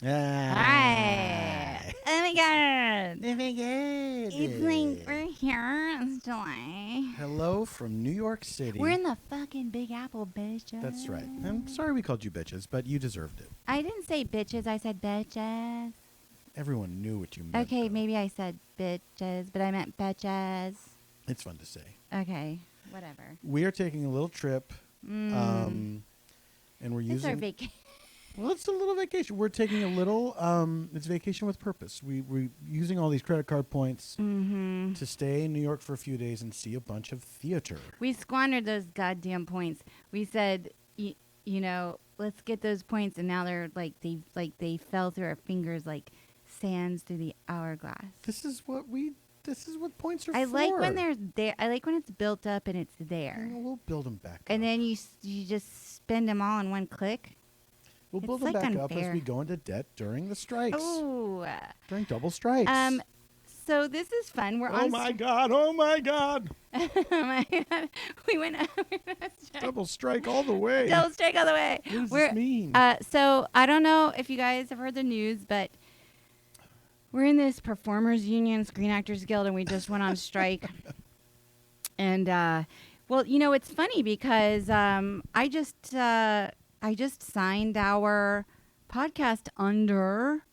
Hi. Oh my god. Oh my god. It's like we're here. It's July. Hello from New York City. We're in the fucking Big Apple, bitches. That's right. I'm sorry we called you bitches, but you deserved it. I didn't say bitches. I said bitches. Everyone knew what you meant. Okay, though. maybe I said bitches, but I meant bitches. It's fun to say. Okay, whatever. We are taking a little trip, and we're It's our using. vacation. Well, it's a little vacation. We're taking a little. It's vacation with purpose. We're using all these credit card points to stay in New York for a few days and see a bunch of theater. We squandered those goddamn points. We said, you know, let's get those points, and now they're they fell through our fingers like sands through the hourglass. This is what points are I for. like when they're there. I like when it's built up and it's there, We'll build them back. and up. then you just spend them all in one click. We'll build It's them like back up as unfair. we go into debt during the strikes. Oh, During double strikes. so this is fun. We're oh on. my god! Oh my god! Oh my god! We went on a strike. Double strike all the way. Double strike all the way. What does We're this mean? So I don't know if you guys have heard the news, but we're in this Performers Union, Screen Actors Guild, and we just went on strike. And well, you know, it's funny because I just signed our podcast under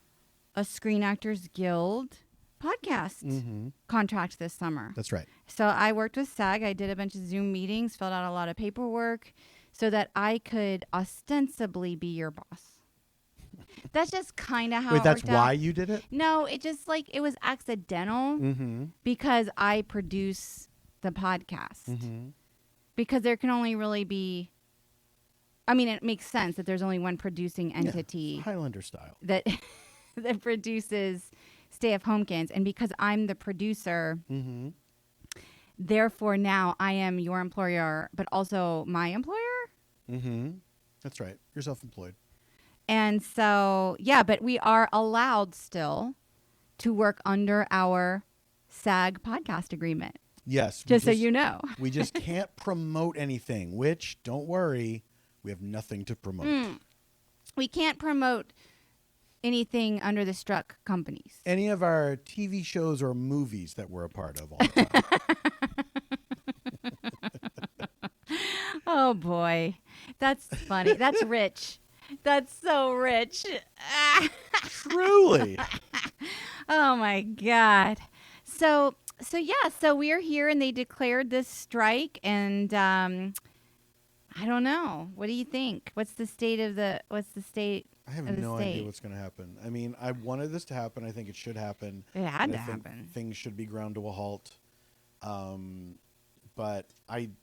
a Screen Actors Guild podcast contract this summer. That's right. So I worked with SAG. I did a bunch of Zoom meetings, filled out a lot of paperwork so that I could ostensibly be your boss. That's just kind of how Wait, it that's worked why out. you did it? No, it just it was accidental because I produce the podcast. Because there can only really be, I mean, it makes sense that there's only one producing entity Highlander style. that that produces Stay of Homekins, and because I'm the producer, therefore now I am your employer, but also my employer. That's right. You're self-employed. And so, yeah, but we are allowed still to work under our SAG podcast agreement. Yes. Just so you know. We just can't promote anything, which, don't worry, we have nothing to promote. We can't promote anything under the struck companies. Any of our TV shows or movies that we're a part of all the time. Oh, boy. That's funny. That's rich. That's so rich. Truly. Oh, my God. So we are here, and they declared this strike, and I don't know. What do you think? What's the state? I have no idea what's going to happen. I mean, I wanted this to happen. I think it should happen. It had to I think happen. Things should be ground to a halt. But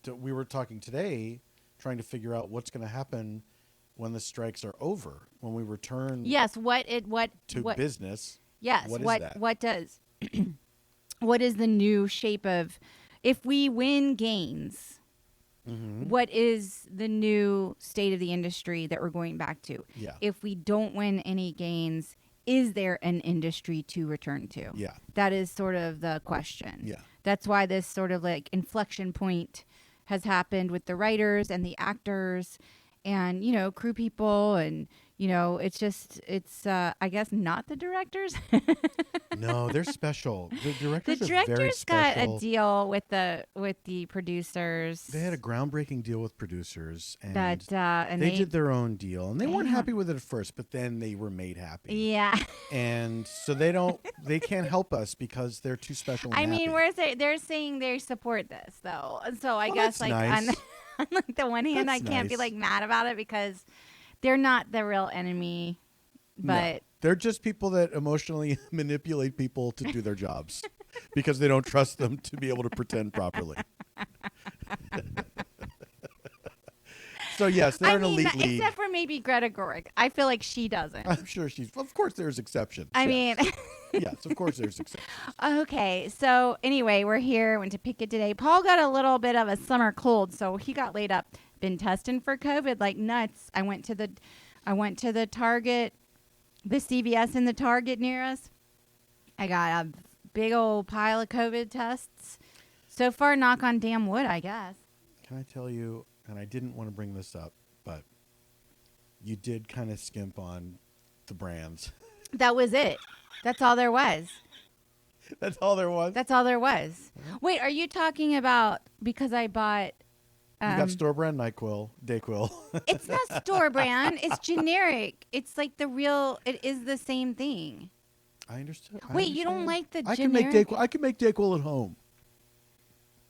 we were talking today, trying to figure out what's going to happen when the strikes are over, when we return. Yes. Business. Yes. What is that? What does? What is the new shape of? If we win gains, what is the new state of the industry that we're going back to? Yeah. If we don't win any gains, is there an industry to return to? Yeah. That is sort of the question. Yeah. That's why this sort of inflection point has happened with the writers and the actors and, crew people. And, it's I guess not the directors. No, they're special. The directors The are very directors special. got a deal with the producers. They had a groundbreaking deal with producers, and and they did their own deal, and they weren't happy with it at first, but then they were made happy. Yeah. And so they can't help us because they're too special. And I mean, happy. they're saying they support this though, so I Well, guess that's nice. on the one hand, That's I can't be nice. mad about it because they're not the real enemy, but. No, they're just people that emotionally manipulate people to do their jobs because they don't trust them to be able to pretend properly. So yes, they're an elite league. Except for maybe Greta Gerwig. I feel like she doesn't. I'm sure of course there's exceptions. I yes. mean. Yes, of course there's exceptions. Okay, so anyway, we're here. Went to pick it today. Paul got a little bit of a summer cold, so he got laid up. Been testing for COVID like nuts. I went to the Target, the CVS in the Target near us. I got a big old pile of COVID tests. So far, knock on damn wood, I guess. Can I tell you, and I didn't want to bring this up, but you did kind of skimp on the brands. That was it. That's all there was. That's all there was. That's all there was. Wait, are you talking about because I bought? You got store brand NyQuil, Dayquil. It's not store brand. It's generic. It's like the real. It is the same thing. I understood. Wait, you don't like the I generic? I can make Dayquil at home.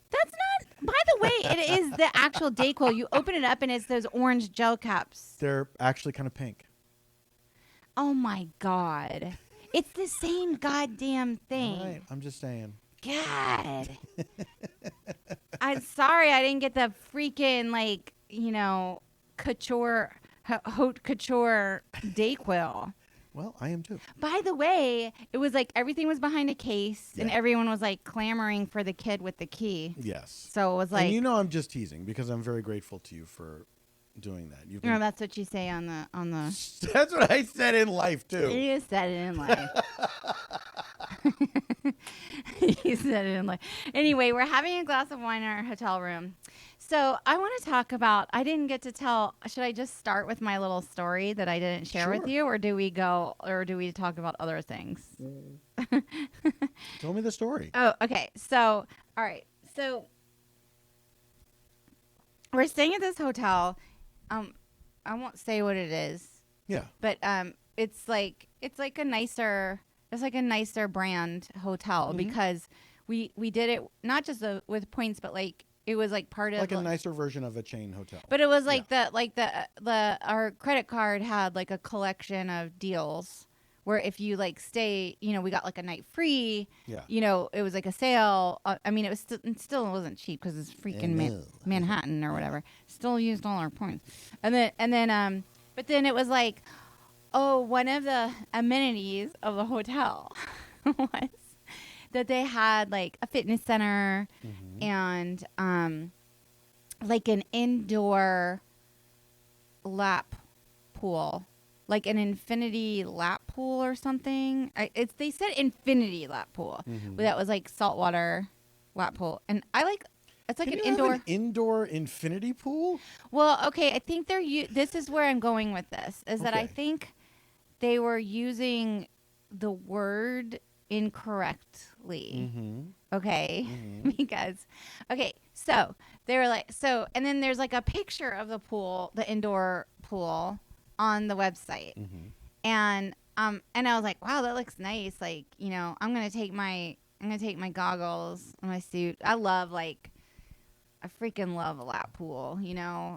That's not. By the way, it is the actual Dayquil. You open it up and it's those orange gel caps. They're actually kind of pink. Oh my God! It's the same goddamn thing. All right, I'm just saying. God. I'm sorry I didn't get the freaking couture haute couture Dayquil. Well, I am too. By the way, it was like everything was behind a case and everyone was like clamoring for the kid with the key. Yes. So it was like, and I'm just teasing because I'm very grateful to you for doing that. You've been, that's what you say on the That's what I said in life too. You said it in life. You said it in life. Anyway, we're having a glass of wine in our hotel room. So I want to talk about, I didn't get to tell, should I just start with my little story that I didn't share with you, or do we talk about other things? Tell me the story. Oh, okay. So, all right. So we're staying at this hotel. I won't say what it is. Yeah. But it's like a nicer brand hotel because we did it not just with points, but like it was like part of like a nicer version of a chain hotel. But it was like our credit card had like a collection of deals where if you like stay, we got like a night free. Yeah. It was like a sale. I mean, it still wasn't cheap because it's freaking Manhattan or whatever. Still used all our points, but then it was like, one of the amenities of the hotel was that they had like a fitness center and like an indoor lap pool, like an infinity lap pool or something. They said infinity lap pool, but that was like saltwater lap pool, and it's like Can an you indoor have an indoor infinity pool. Well, okay, I think this is where I'm going with this is that I Okay. think they were using the word incorrectly. Okay. Because, so they were like, and then there's like a picture of the pool, the indoor pool on the website. And I was like, wow, that looks nice. Like, I'm going to take my goggles and my suit. I freaking love a lap pool,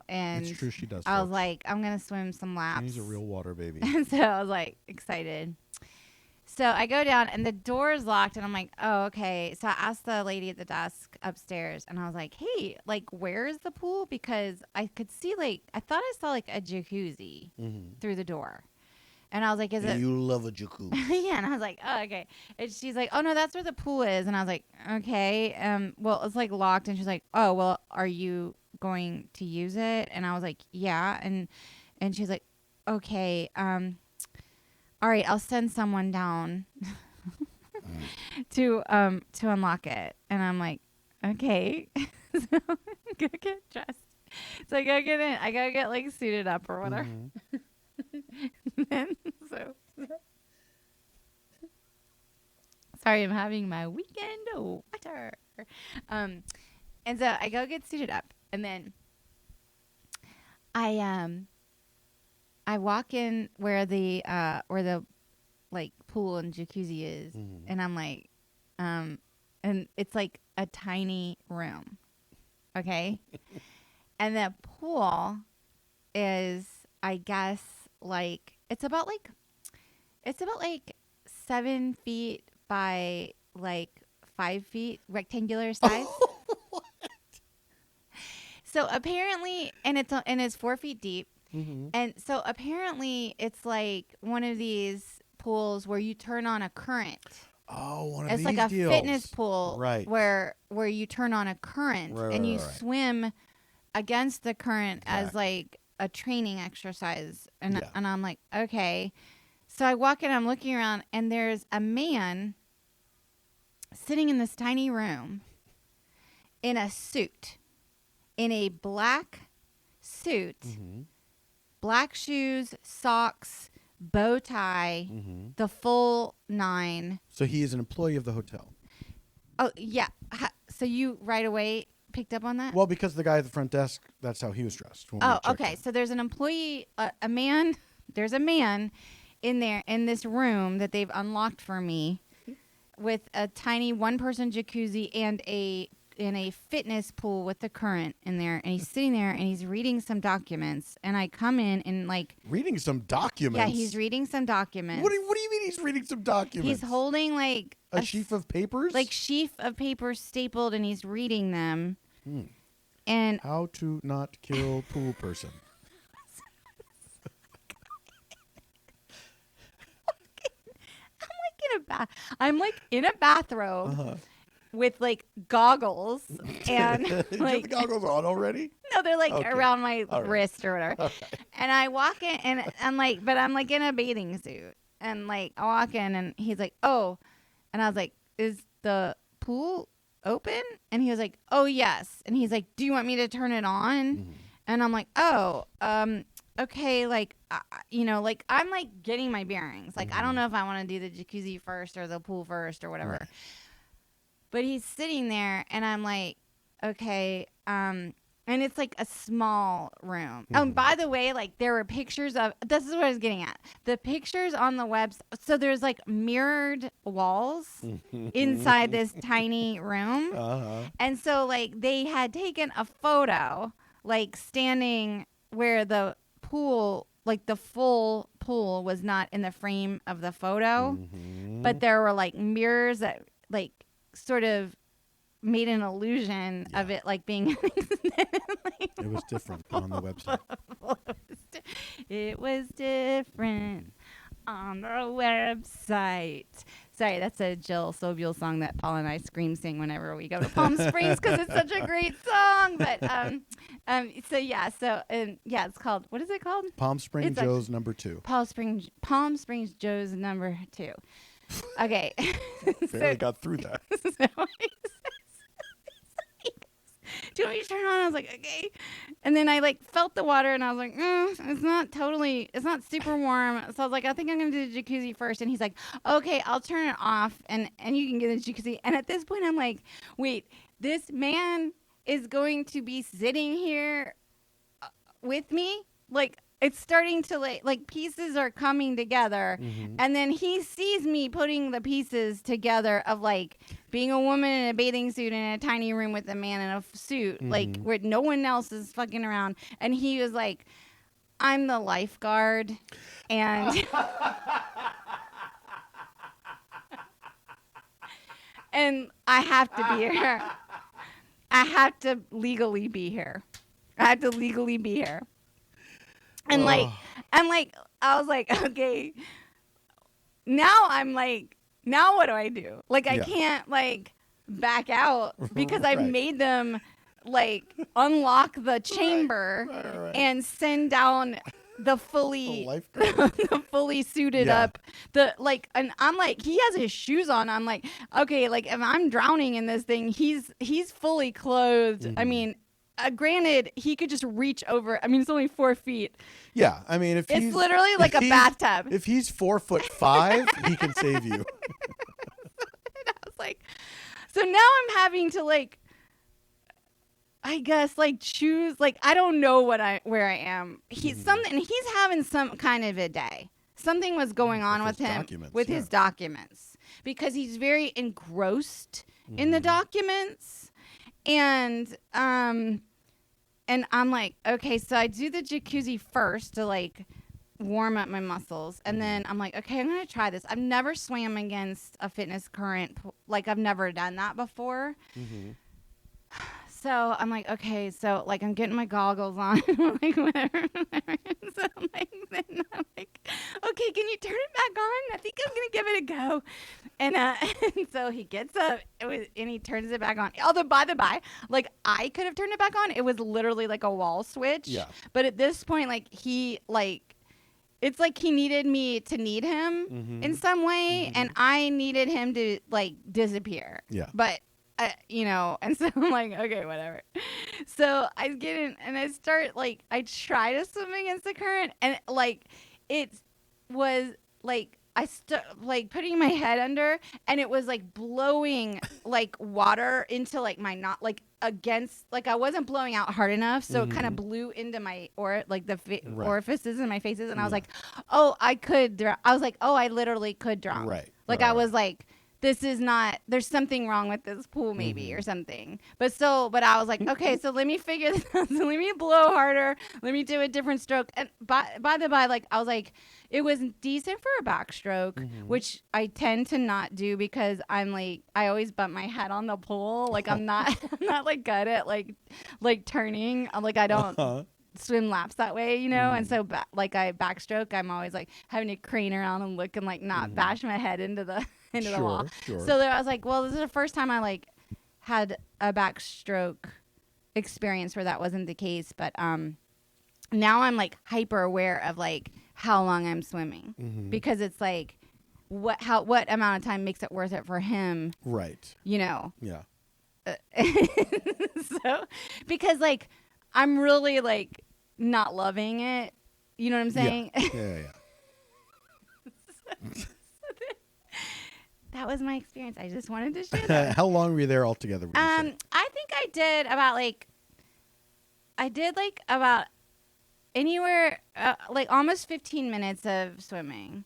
and It's true, she does. I was folks. like, I'm going to swim some laps. She's a real water baby. And so I was like excited. So I go down and the door is locked and I'm like, oh, okay. So I asked the lady at the desk upstairs and I was like, hey, like, where is the pool? Because I could see I thought I saw like a jacuzzi through the door. And I was like, is it? You love a jacuzzi. Yeah. And I was like, oh, okay. And she's like, oh, no, that's where the pool is. And I was like, okay. Well, it's like locked. And she's like, oh, well, are you going to use it? And I was like, yeah. And she's like, okay. All right, I'll send someone down to unlock it. And I'm like, okay. So go get dressed. So I go get in. I go get like suited up or whatever. Sorry, I'm having my weekend water. And so I go get suited up, and then I walk in where the like pool and jacuzzi is, and I'm like, and it's like a tiny room, okay, and the pool is, I guess, like it's about 7 feet by like 5 feet, rectangular size. What? So apparently, and it's 4 feet deep. And so apparently it's like one of these pools where you turn on a current. Oh, one of it's these like a deals. fitness pool, Right. where you turn on a current and you swim against the current as like a training exercise. And I'm like, okay. So I walk in, I'm looking around, and there's a man sitting in this tiny room in a suit, in a black suit, black shoes, socks, bow tie, the full 9. So he is an employee of the hotel. Oh, yeah. So you right away picked up on that? Well, because the guy at the front desk, that's how he was dressed. When we checked okay. in. So there's an employee, a man. There's a man in there in this room that they've unlocked for me with a tiny 1-person jacuzzi and a fitness pool with the current in there, and he's sitting there and he's reading some documents, and I come in and like reading some documents. Yeah, he's reading some documents. What do you mean he's reading some documents? He's holding like a sheaf of papers, like sheaf of papers stapled, and he's reading them. And how to not kill pool person. I'm like in a bathrobe with like goggles and you have the goggles on already? No, they're like around my wrist or whatever. Okay. And I walk in and I'm like in a bathing suit, and like I walk in and he's like, "Oh," and I was like, "Is the pool open?" And he was like, "Oh yes." And he's like, "Do you want me to turn it on?" And I'm like, "Oh, okay." Like, like I'm like getting my bearings. Like, I don't know if I want to do the jacuzzi first or the pool first or whatever. Right. But he's sitting there, and I'm like, okay. And it's like a small room. By the way, like there were pictures of, this is what I was getting at. The pictures on the website. So there's like mirrored walls inside this tiny room. And so like they had taken a photo, like standing where the pool, like the full pool was not in the frame of the photo, but there were like mirrors that like sort of made an illusion of it like being it was different on the website. It was different on the website. Sorry, that's a Jill Sobule song that Paul and I scream sing whenever we go to Palm Springs because it's such a great song. But it's called, what is it called? Palm Springs Joe's number 2. Palm Springs Joe's number 2. Okay. Barely got through that. Do you want me to turn on? I was like, okay. And then I like felt the water, and I was like, it's not super warm. So I was like, I think I'm going to do the jacuzzi first. And he's like, okay, I'll turn it off, and you can get the jacuzzi. And at this point, I'm like, wait, this man is going to be sitting here with me? Like, it's starting to like pieces are coming together, and then he sees me putting the pieces together of like being a woman in a bathing suit in a tiny room with a man in a suit, like where no one else is fucking around. And he was like, "I'm the lifeguard," and and I have to be here. I have to legally be here. And I was like, okay, now what do I do? Like, I can't like back out because I've made them like unlock the chamber and send down the fully suited up and I'm like, he has his shoes on. I'm like, okay, like if I'm drowning in this thing, he's fully clothed. I mean, granted, he could just reach over. I mean, it's only 4 feet. Yeah, I mean, it's literally like a bathtub. If he's 4'5", he can save you. And I was like, so now I'm having to like, I guess like choose. Like I don't know where I am. He's having some kind of a day. Something was going on with him with his documents because he's very engrossed in the documents. And I'm like, okay, so I do the jacuzzi first to like warm up my muscles. And then I'm like, okay, I'm going to try this. I've never swam against a fitness current. Like I've never done that before. So I'm like, okay, so like I'm getting my goggles on. Like whatever. So then I'm like, okay, can you turn it back on? I think I'm going to give it a go. And so he gets up and he turns it back on. Although, by the by, like I could have turned it back on. It was literally like a wall switch. Yeah. But at this point, like it's like he needed me to need him in some way, and I needed him to like disappear. Yeah. But and so I'm like, okay, whatever. So I get in and I start like I try to swim against the current, and like it's was like like putting my head under, and it was like blowing like water into like my not like against, like I wasn't blowing out hard enough, so it kind of blew into my like the orifices in my faces, and I was like, oh, I could drown. I was like, oh, I literally could drown. Right. Like I was like, this is not, there's something wrong with this pool maybe or something. But I was like, okay, so let me figure this out. So let me blow harder. Let me do a different stroke. And by the by, like I was like, it was decent for a backstroke, which I tend to not do because I'm like, I always bump my head on the pool. Like I'm not, I'm not like good at like turning. I'm like, I don't swim laps that way, you know? And so like I backstroke, I'm always like having to crane around and look and like not bash my head into the the wall. Sure. So I was like, well, this is the first time I like had a backstroke experience where that wasn't the case. But now I'm like hyper aware of like how long I'm swimming because it's like what amount of time makes it worth it for him. Right. You know? Yeah. So because like I'm really like not loving it. You know what I'm saying? Yeah. That was my experience. I just wanted to share that. How long were you there altogether? I think I did about anywhere like almost 15 minutes of swimming.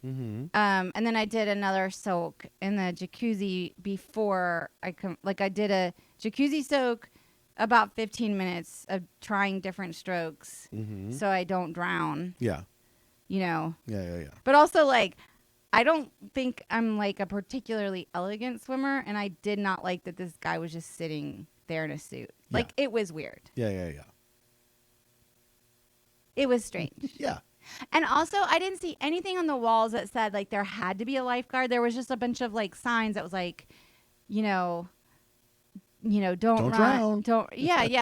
And then I did another soak in the jacuzzi before I did a jacuzzi soak, about 15 minutes of trying different strokes so I don't drown. Yeah. You know. Yeah. But also like I don't think I'm like a particularly elegant swimmer, and I did not like that this guy was just sitting there in a suit. Like it was weird. Yeah. It was strange. Yeah. And also I didn't see anything on the walls that said like there had to be a lifeguard. There was just a bunch of like signs that was like, don't run. Drown.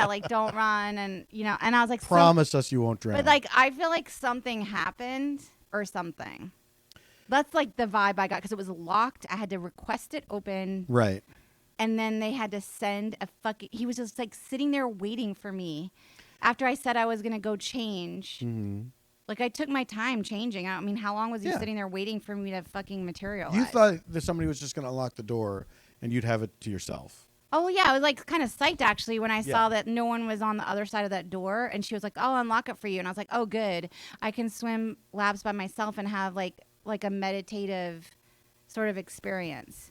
Like don't run, and and I was like, promise us you won't drown. But like I feel like something happened or something. That's like the vibe I got because it was locked. I had to request it open. Right. And then they had to send he was just like sitting there waiting for me after I said I was going to go change. Like I took my time changing. I mean, how long was he sitting there waiting for me to fucking materialize? You thought that somebody was just going to unlock the door and you'd have it to yourself. Oh, yeah. I was like kind of psyched actually when I saw that no one was on the other side of that door. And she was like, oh, I'll unlock it for you. And I was like, oh, good. I can swim laps by myself and have like a meditative sort of experience,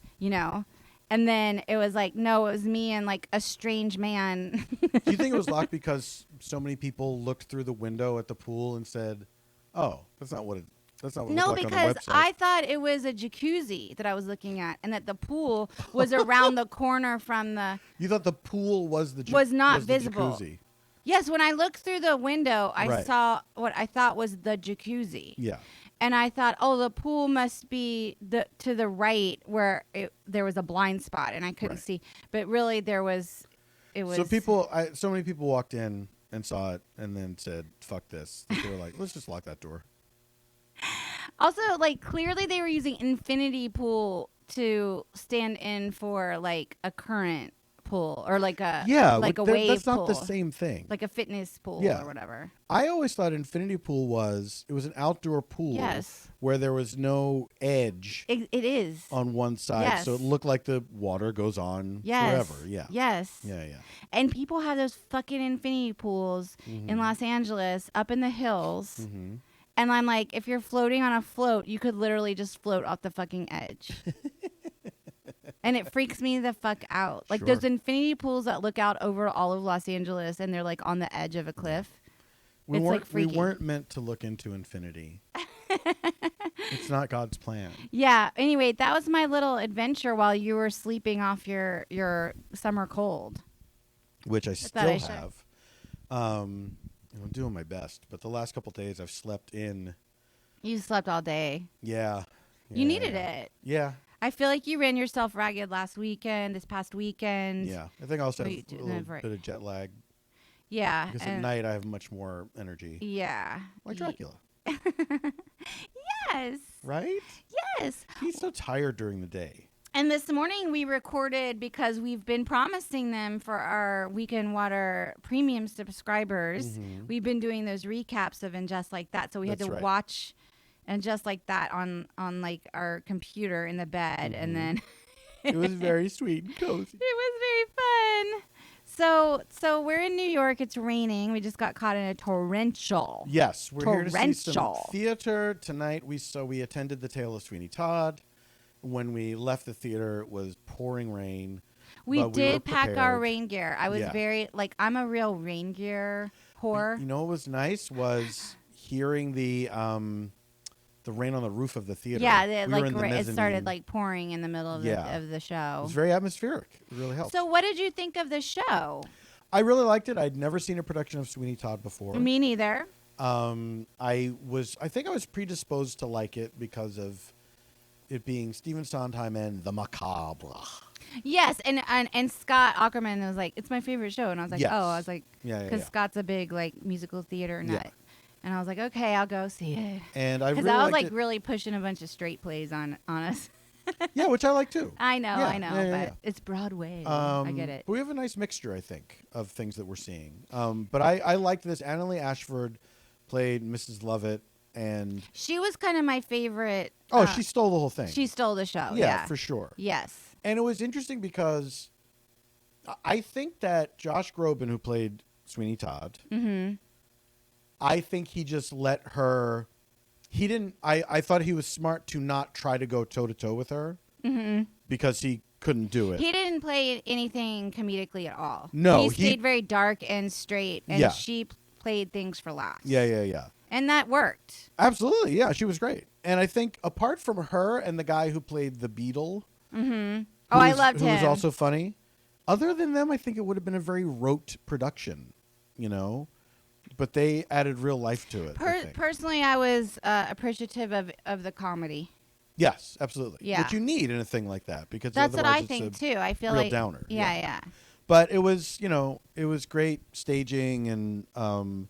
And then it was like, no, it was me and like a strange man. Do you think it was locked because so many people looked through the window at the pool and said, "Oh, that's not what it looked like on the website"? No, because I thought it was a jacuzzi that I was looking at, and that the pool was around the corner from the. You thought the pool was the was not visible. Jacuzzi. Yes, when I looked through the window, I saw what I thought was the jacuzzi. Yeah. And I thought, oh, the pool must be to the right where there was a blind spot, and I couldn't see. But really, it was. So many people walked in and saw it, and then said, "Fuck this." They were like, "Let's just lock that door." Also, like clearly, they were using infinity pool to stand in for like a current pool or like a wave pool. That's not the same thing. Like a fitness pool or whatever. I always thought infinity pool was an outdoor pool where there was no edge. It is on one side, so it looked like the water goes on forever. Yeah. Yes. Yeah. And people have those fucking infinity pools in Los Angeles up in the hills. And I'm like, if you're floating on a float, you could literally just float off the fucking edge. And it freaks me the fuck out. Like those infinity pools that look out over all of Los Angeles and they're like on the edge of a cliff. We weren't meant to look into infinity. It's not God's plan. Yeah. Anyway, that was my little adventure while you were sleeping off your summer cold. Which I still have. I'm doing my best, but the last couple of days I've slept in. You slept all day. Yeah. You needed it. Yeah. I feel like you ran yourself ragged this past weekend. Yeah. I think I also have a little bit of jet lag. Yeah. Because at night I have much more energy. Yeah. Like Dracula. Yes. Right? Yes. He's so tired during the day. And this morning we recorded because we've been promising them for our Weekend Water premium subscribers. We've been doing those recaps of And Just Like That. So we had to watch and just like that on like our computer in the bed, and then It was very sweet and cozy. it was very fun. So we're in New York. It's raining. We just got caught in a torrential. Yes, we're here to see some Torrential. theater tonight. We attended the Tale of Sweeney Todd. When we left the theater, it was pouring rain. We but did were pack our prepared. rain gear. I was Yeah. very I'm a real rain gear whore. You know what was nice was hearing the rain on the roof of the theater. Yeah, We were in the it started mezzanine. like pouring in the middle of Yeah. the It show. was very atmospheric. It really helped. So what did you think of the show? I really liked it. I'd never seen a production of Sweeney Todd before. Me neither. I think I was predisposed to like it because of it being Stephen Sondheim and the macabre. Yes, and Scott Aukerman was like, it's my favorite show, and I was like, Yes. oh, I was like, Yeah, because yeah. Scott's a big like musical theater nut, Yeah. and I was like, okay, I'll go see it. And I Because really I was liked like it. really pushing a bunch of straight plays on us. Yeah, which I like too. I know, Yeah, but yeah. it's Broadway. I get it. But we have a nice mixture, I think, of things that we're seeing. But I liked this. Annalee Ashford played Mrs. Lovett, and She was kind of my favorite. she stole the whole thing. She stole the show. yeah, Yeah, for sure. Yes. And it was interesting because I think that Josh Groban, who played Sweeney Todd, I think he just let her. He didn't. I thought he was smart to not try to go toe to toe with her because he couldn't do it. He didn't play anything comedically at all. No, he he- stayed very dark and straight, and Yeah. she played things for laughs. Yeah. And that worked. Absolutely. Yeah, she was great. And I think apart from her and the guy who played the Beetle, Oh, I loved who was him. also funny. Other than them, I think it would have been a very rote production, you know. But they added real life to it. I think. Personally, I was appreciative of the comedy. Yes, absolutely. Yeah. Which you need in a thing like that because That's what otherwise I it's think a too. I feel real like downer. Yeah. But it was, it was great staging and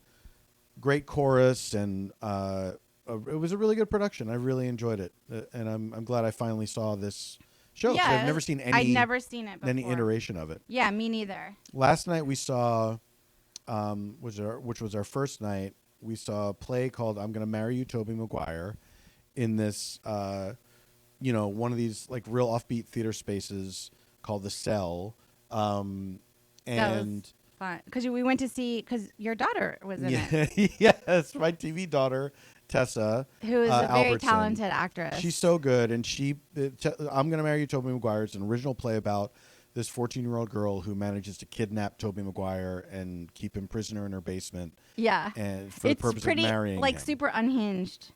great chorus, and it was a really good production. I really enjoyed it, and I'm glad I finally saw this show. 'Cause Yeah, I've never seen I'd never seen it before. any iteration of it. Yeah, me neither. Last night we saw, which was our first night. We saw a play called "I'm Gonna Marry You, Tobey Maguire," in this, one of these like real offbeat theater spaces called the Cell, and That was fun because we went to see because your daughter was in it, yes, my TV daughter Tessa, who is a very Albertson. talented actress. She's so good, and I'm Gonna Marry You, Tobey Maguire. It's an original play about this 14-year-old girl who manages to kidnap Tobey Maguire and keep him prisoner in her basement. Yeah, And for it's the purpose pretty of marrying like him. super unhinged.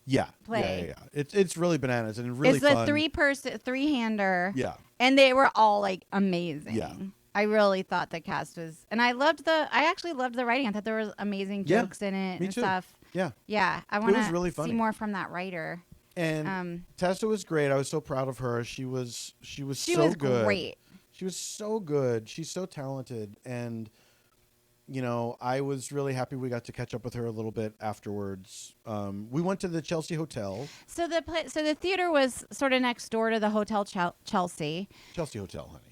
play. Yeah. It's really bananas and really It's fun. a three-hander. Yeah. And they were all like amazing. Yeah. I really thought the cast was, and I actually loved the writing. I thought there was amazing Yeah, jokes in it me and too. stuff. Yeah. Yeah, I want was really to funny. see more from that writer. And Tessa was great. I was so proud of her. She was She so was good. great. She was so good. She's so talented, and I was really happy we got to catch up with her a little bit afterwards. We went to the Chelsea Hotel. So the theater was sort of next door to the Hotel Chelsea. Chelsea Hotel, honey.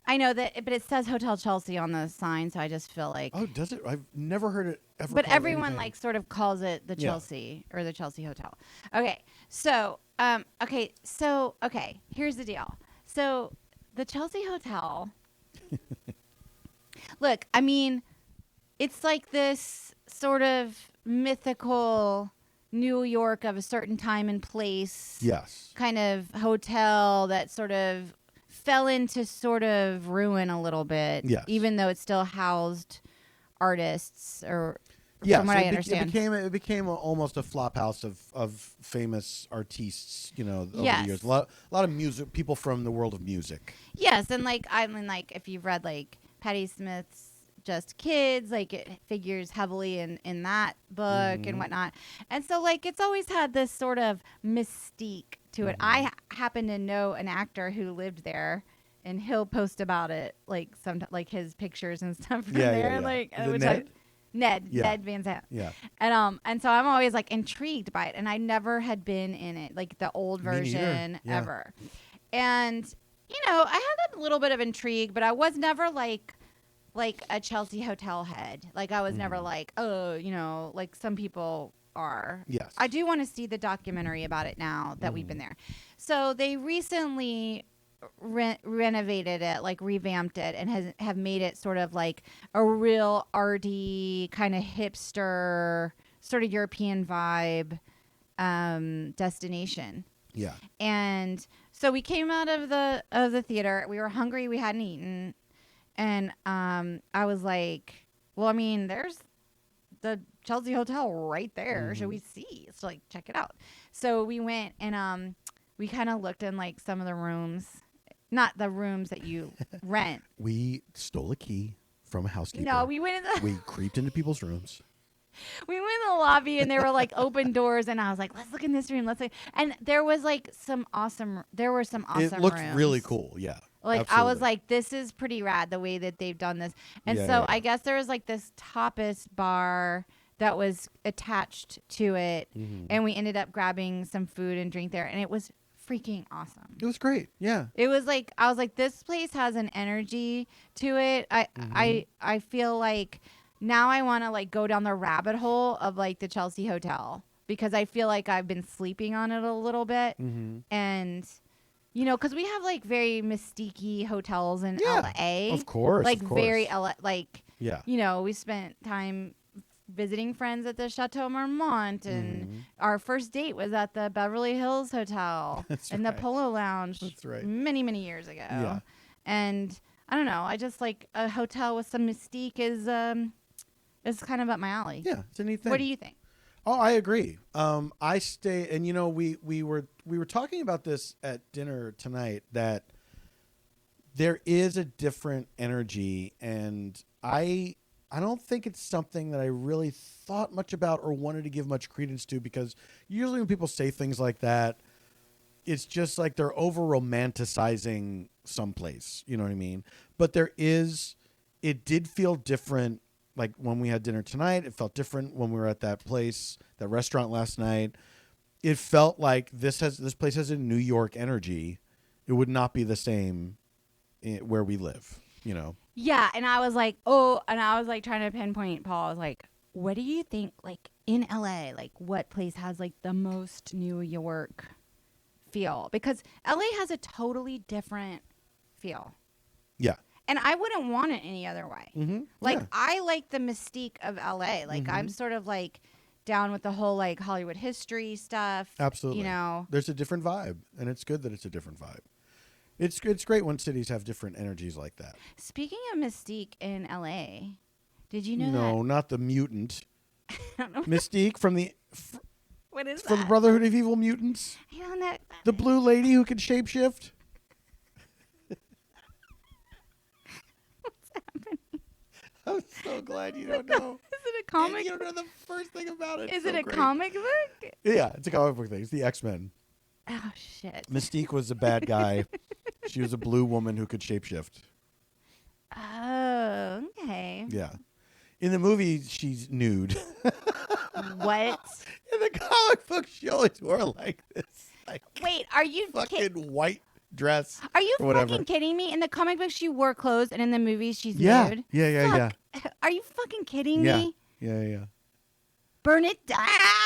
I know that, but it says Hotel Chelsea on the sign, so I just feel like. Oh, does it? I've never heard it ever. But called everyone anything. like sort of calls it the Yeah. Chelsea or the Chelsea Hotel. Okay, so here's the deal. So the Chelsea Hotel. Look, I mean, it's like this sort of mythical New York of a certain time and place. Yes. Kind of hotel that sort of fell into sort of ruin a little bit. Yes. Even though it still housed artists or Yes, from what I understand. It became almost a flop house of famous artists, over Yes. the years. A lot of music, people from the world of music. Yes, and if you've read like Patti Smith's Just Kids, like it figures heavily in that book Mm-hmm. and whatnot. And so like it's always had this sort of mystique to it. Mm-hmm. I happen to know an actor who lived there, and he'll post about it like like his pictures and stuff from Yeah, there. yeah, yeah. Like Is it which Ned? Ned Yeah. Ned Van Zandt. Yeah. And so I'm always like intrigued by it, and I never had been in it, like the old Me neither. version Yeah. ever. And I had a little bit of intrigue, but I was never like a Chelsea Hotel head. Like I was never Mm-hmm. like, oh, like some people are. Yes. I do want to see the documentary about it now that we've been there. So they recently renovated it, like revamped it, and have made it sort of like a real arty kind of hipster, sort of European vibe destination. Yeah. And so we came out of the theater. We were hungry. We hadn't eaten, and I was like, "Well, I mean, there's the Chelsea Hotel right there. Should we see? So like, check it out." So we went and we kind of looked in like some of the rooms, not the rooms that you rent. We stole a key from a housekeeper. No, we went in the We creeped into people's rooms. we went in the lobby and there were like open doors, and I was like, let's look in this room. Let's look. And there was like some awesome It looked rooms. really cool. Yeah. Like absolutely. I was like, this is pretty rad the way that they've done this. And Yeah, so yeah. I guess there was like this tapas bar that was attached to it, and we ended up grabbing some food and drink there, and it was freaking awesome. It was great. Yeah. It was like, I was like, this place has an energy to it. I feel like now I want to like go down the rabbit hole of like the Chelsea Hotel, because I feel like I've been sleeping on it a little bit. And you know, because we have like very mystique-y hotels in LA. Of course. Like of course. very LA, like, Yeah. you know, we spent time visiting friends at the Chateau Marmont, and our first date was at the Beverly Hills Hotel That's in right. the Polo Lounge. That's right. Many years ago. Yeah. And I don't know, I just like a hotel with some mystique is kind of up my alley. Yeah. It's a neat thing. What do you think? Oh, I agree. I stay, and you know, we were talking about this at dinner tonight, that there is a different energy, and I don't think it's something that I really thought much about or wanted to give much credence to, because usually when people say things like that, it's just like they're over romanticizing someplace. You know what I mean? But it did feel different. Like when we had dinner tonight, it felt different when we were at that place, that restaurant last night. It felt like this place has a New York energy. It would not be the same where we live, you know? Yeah, and I was like, trying to pinpoint Paul. I was like, what do you think, like, in LA, like, what place has, like, the most New York feel? Because LA has a totally different feel. Yeah. And I wouldn't want it any other way. Like, Yeah. I like the mystique of LA. Like, I'm sort of, like, down with the whole, like, Hollywood history stuff. Absolutely. You know? There's a different vibe, and it's good that it's a different vibe. It's great when cities have different energies like that. Speaking of mystique in LA, did you know No, not the mutant. that? I don't know. Mystique from the What is from the that? Brotherhood of Evil Mutants. I don't know. The blue lady who can shapeshift. What's happening? I'm so glad you don't know. Is it a And comic? you don't know the first thing about it. Is So it a great. comic book? Yeah, it's a comic book thing. It's the X-Men. Oh shit. Mystique was a bad guy. She was a blue woman who could shapeshift. Oh, okay. Yeah. In the movie, she's nude. What? In the comic book, she always wore like this, like Wait, are you fucking white dress. are you or whatever. fucking kidding me? In the comic book, she wore clothes, and in the movies, she's Yeah. nude. Yeah. Fuck. Are you fucking kidding Yeah. me? Yeah. Burn it down.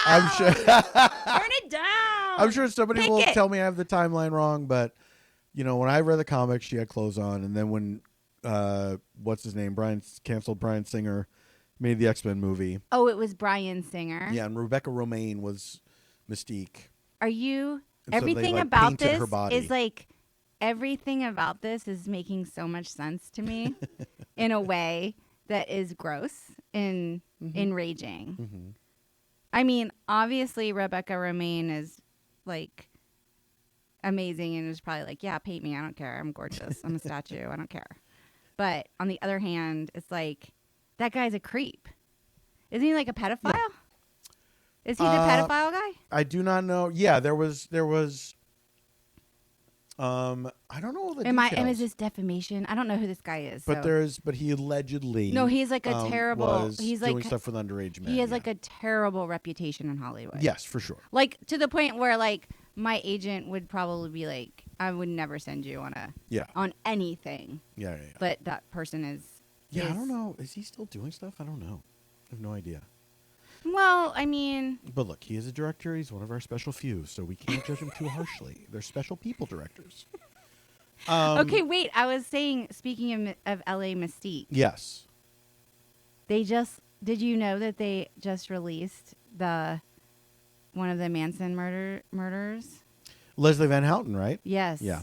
I'm sure. Burn it down. I'm sure somebody Pick will it. tell me I have the timeline wrong, but you know, when I read the comics, she had clothes on, and then when what's his name, canceled Bryan Singer, made the X-Men movie. Oh, it was Bryan Singer. Yeah, and Rebecca Romaine was Mystique. Are you? And so they, Everything like, about painted this her body. is like. Everything about this is making so much sense to me, in a way that is gross and enraging. I mean, obviously Rebecca Romaine is like amazing and is probably like, yeah, paint me. I don't care. I'm gorgeous. I'm a statue. I don't care. But on the other hand, it's like, that guy's a creep. Isn't he like a pedophile? Yeah. Is he the pedophile guy? I do not know. Yeah, there was I don't know all the details. Is this defamation? I don't know who this guy is. But so. but he allegedly No, he's like a terrible. was He's doing like stuff with underage men. he has yeah. like a terrible reputation in Hollywood. Yes, for sure. Like to the point where like my agent would probably be like, I would never send you on anything. Yeah. But that person is. I don't know. Is he still doing stuff? I don't know. I have no idea. Well, I mean, But look, he is a director. He's one of our special few, so we can't judge him too harshly. They're special people directors. okay, wait. I was saying, speaking of LA Mystique, Yes. did you know that they just released one of the Manson murders? Leslie Van Houten, right? Yes. Yeah.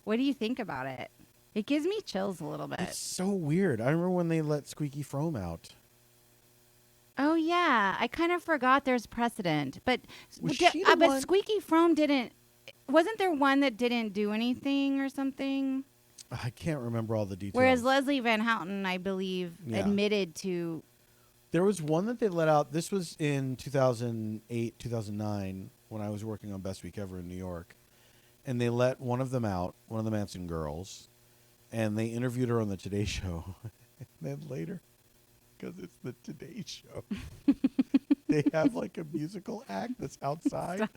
What do you think about it? It gives me chills a little bit. It's so weird. I remember when they let Squeaky Fromme out. Oh yeah, I kind of forgot there's precedent, but the but one? Squeaky Fromme didn't. Wasn't there one that didn't do anything or something? I can't remember all the details. Whereas Leslie Van Houten, I believe, Yeah. admitted to. There was one that they let out. This was in 2008, 2009, when I was working on Best Week Ever in New York. And they let one of them out, one of the Manson girls, and they interviewed her on the Today Show. And then later, because it's the Today Show, they have like a musical act that's outside.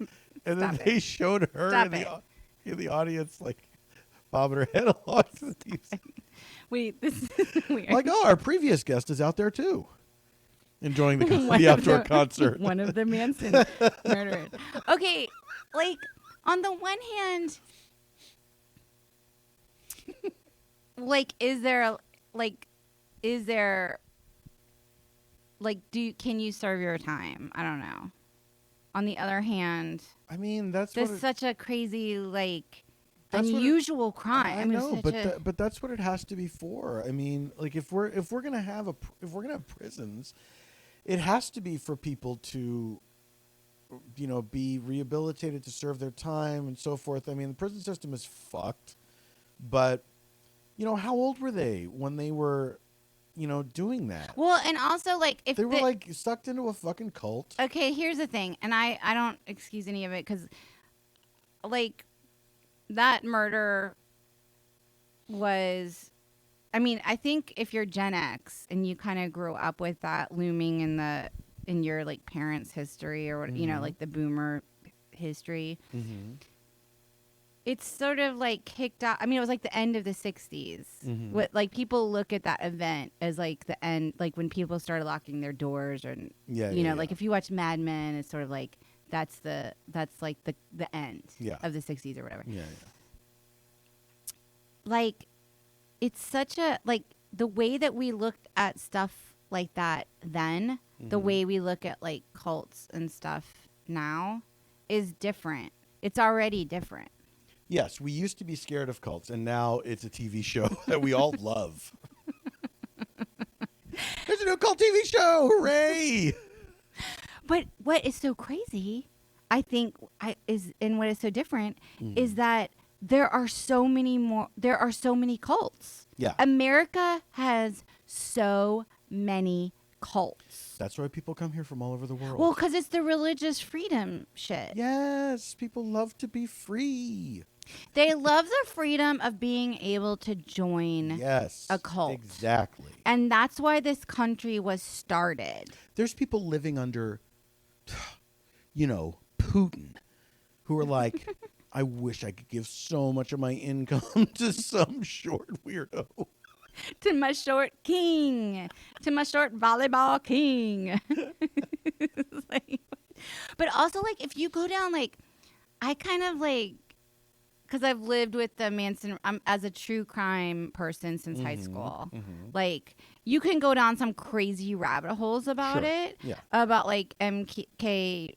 And then they showed her in the audience, like, bobbing her head along to the music. Wait, this is weird. Like, oh, our previous guest is out there too, enjoying the outdoor concert. One of the Manson murderers. Okay, like on the one hand, like, can you serve your time? I don't know. On the other hand, I mean, that's such a crazy, like, that's unusual crime. I know, but that's what it has to be for. I mean, like, if we're gonna have prisons, it has to be for people to, be rehabilitated, to serve their time and so forth. I mean, the prison system is fucked, but how old were they when they were, doing that? Well, and also, like, if they were like sucked into a fucking cult. Okay, here's the thing, and I don't excuse any of it because, like, that murder was, I mean, I think if you're Gen X and you kind of grew up with that looming in your like parents' history or what, like the boomer history, it's sort of like kicked out. I mean, it was like the end of the 60s. What, like, people look at that event as like the end, like when people started locking their doors, or like if you watch Mad Men, it's sort of like that's like the end of the 60s or whatever. Yeah. Like, it's such a, like, the way that we looked at stuff like that then, the way we look at like cults and stuff now is different. It's already different. Yes, we used to be scared of cults, and now it's a TV show that we all love. There's a new cult TV show! Hooray! But what is so crazy, I think, and what is so different is that there are so many cults. Yeah. America has so many cults. That's why people come here from all over the world. Well, because it's the religious freedom shit. Yes, people love to be free. They love the freedom of being able to join a cult. Exactly. And that's why this country was started. There's people living under, Putin, who are like, I wish I could give so much of my income to some short weirdo. To my short king. To my short volleyball king. But also, like, if you go down, like, I kind of, like, because I've lived with the Manson as a true crime person since high school. Like, you can go down some crazy rabbit holes about it. Yeah. About, like, MK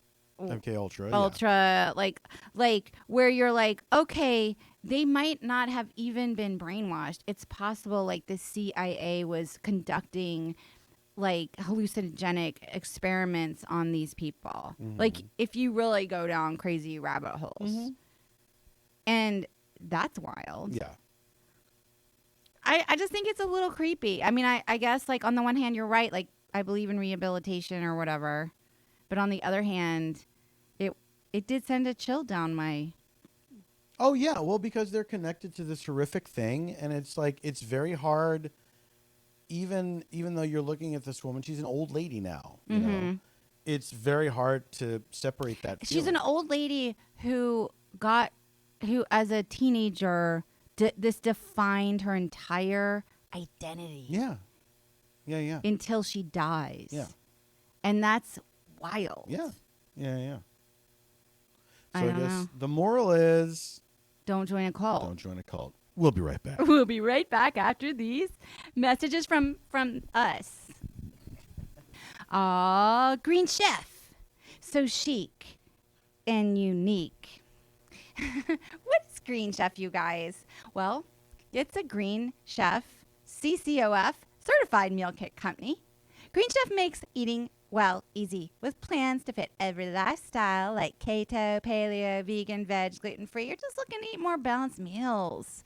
Ultra, like where you're like, okay, they might not have even been brainwashed. It's possible, like, the CIA was conducting, like, hallucinogenic experiments on these people. Like, if you really go down crazy rabbit holes. And that's wild. Yeah. I just think it's a little creepy. I mean, I guess, like, on the one hand, you're right. Like, I believe in rehabilitation or whatever. But on the other hand, it did send a chill down my... Oh, yeah. Well, because they're connected to this horrific thing. And it's like, it's very hard, even though you're looking at this woman, she's an old lady now, you know. It's very hard to separate that She's feeling. an old lady who as a teenager, this defined her entire identity. Yeah. Until she dies. Yeah. And that's wild. Yeah. So I don't know. the moral is Don't join a cult. don't join a cult. We'll be right back. We'll be right back after these messages from us. Aw, Green Chef. So chic and unique. What's Green Chef, you guys? Well, it's a Green Chef CCOF certified meal kit company. Green Chef makes eating well easy with plans to fit every lifestyle like keto, paleo, vegan, veg, gluten-free. You're just looking to eat more balanced meals.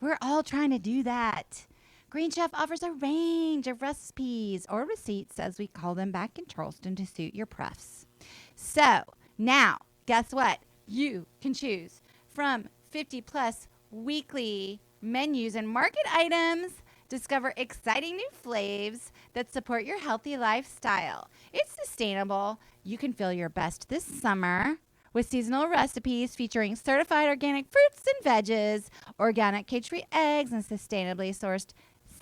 We're all trying to do that. Green Chef offers a range of recipes or receipts, as we call them back in Charleston, to suit your prefs. So now, guess what? You can choose from 50 plus weekly menus and market items. Discover exciting new flavors that support your healthy lifestyle. It's sustainable. You can feel your best this summer with seasonal recipes featuring certified organic fruits and veggies, organic cage-free eggs, and sustainably sourced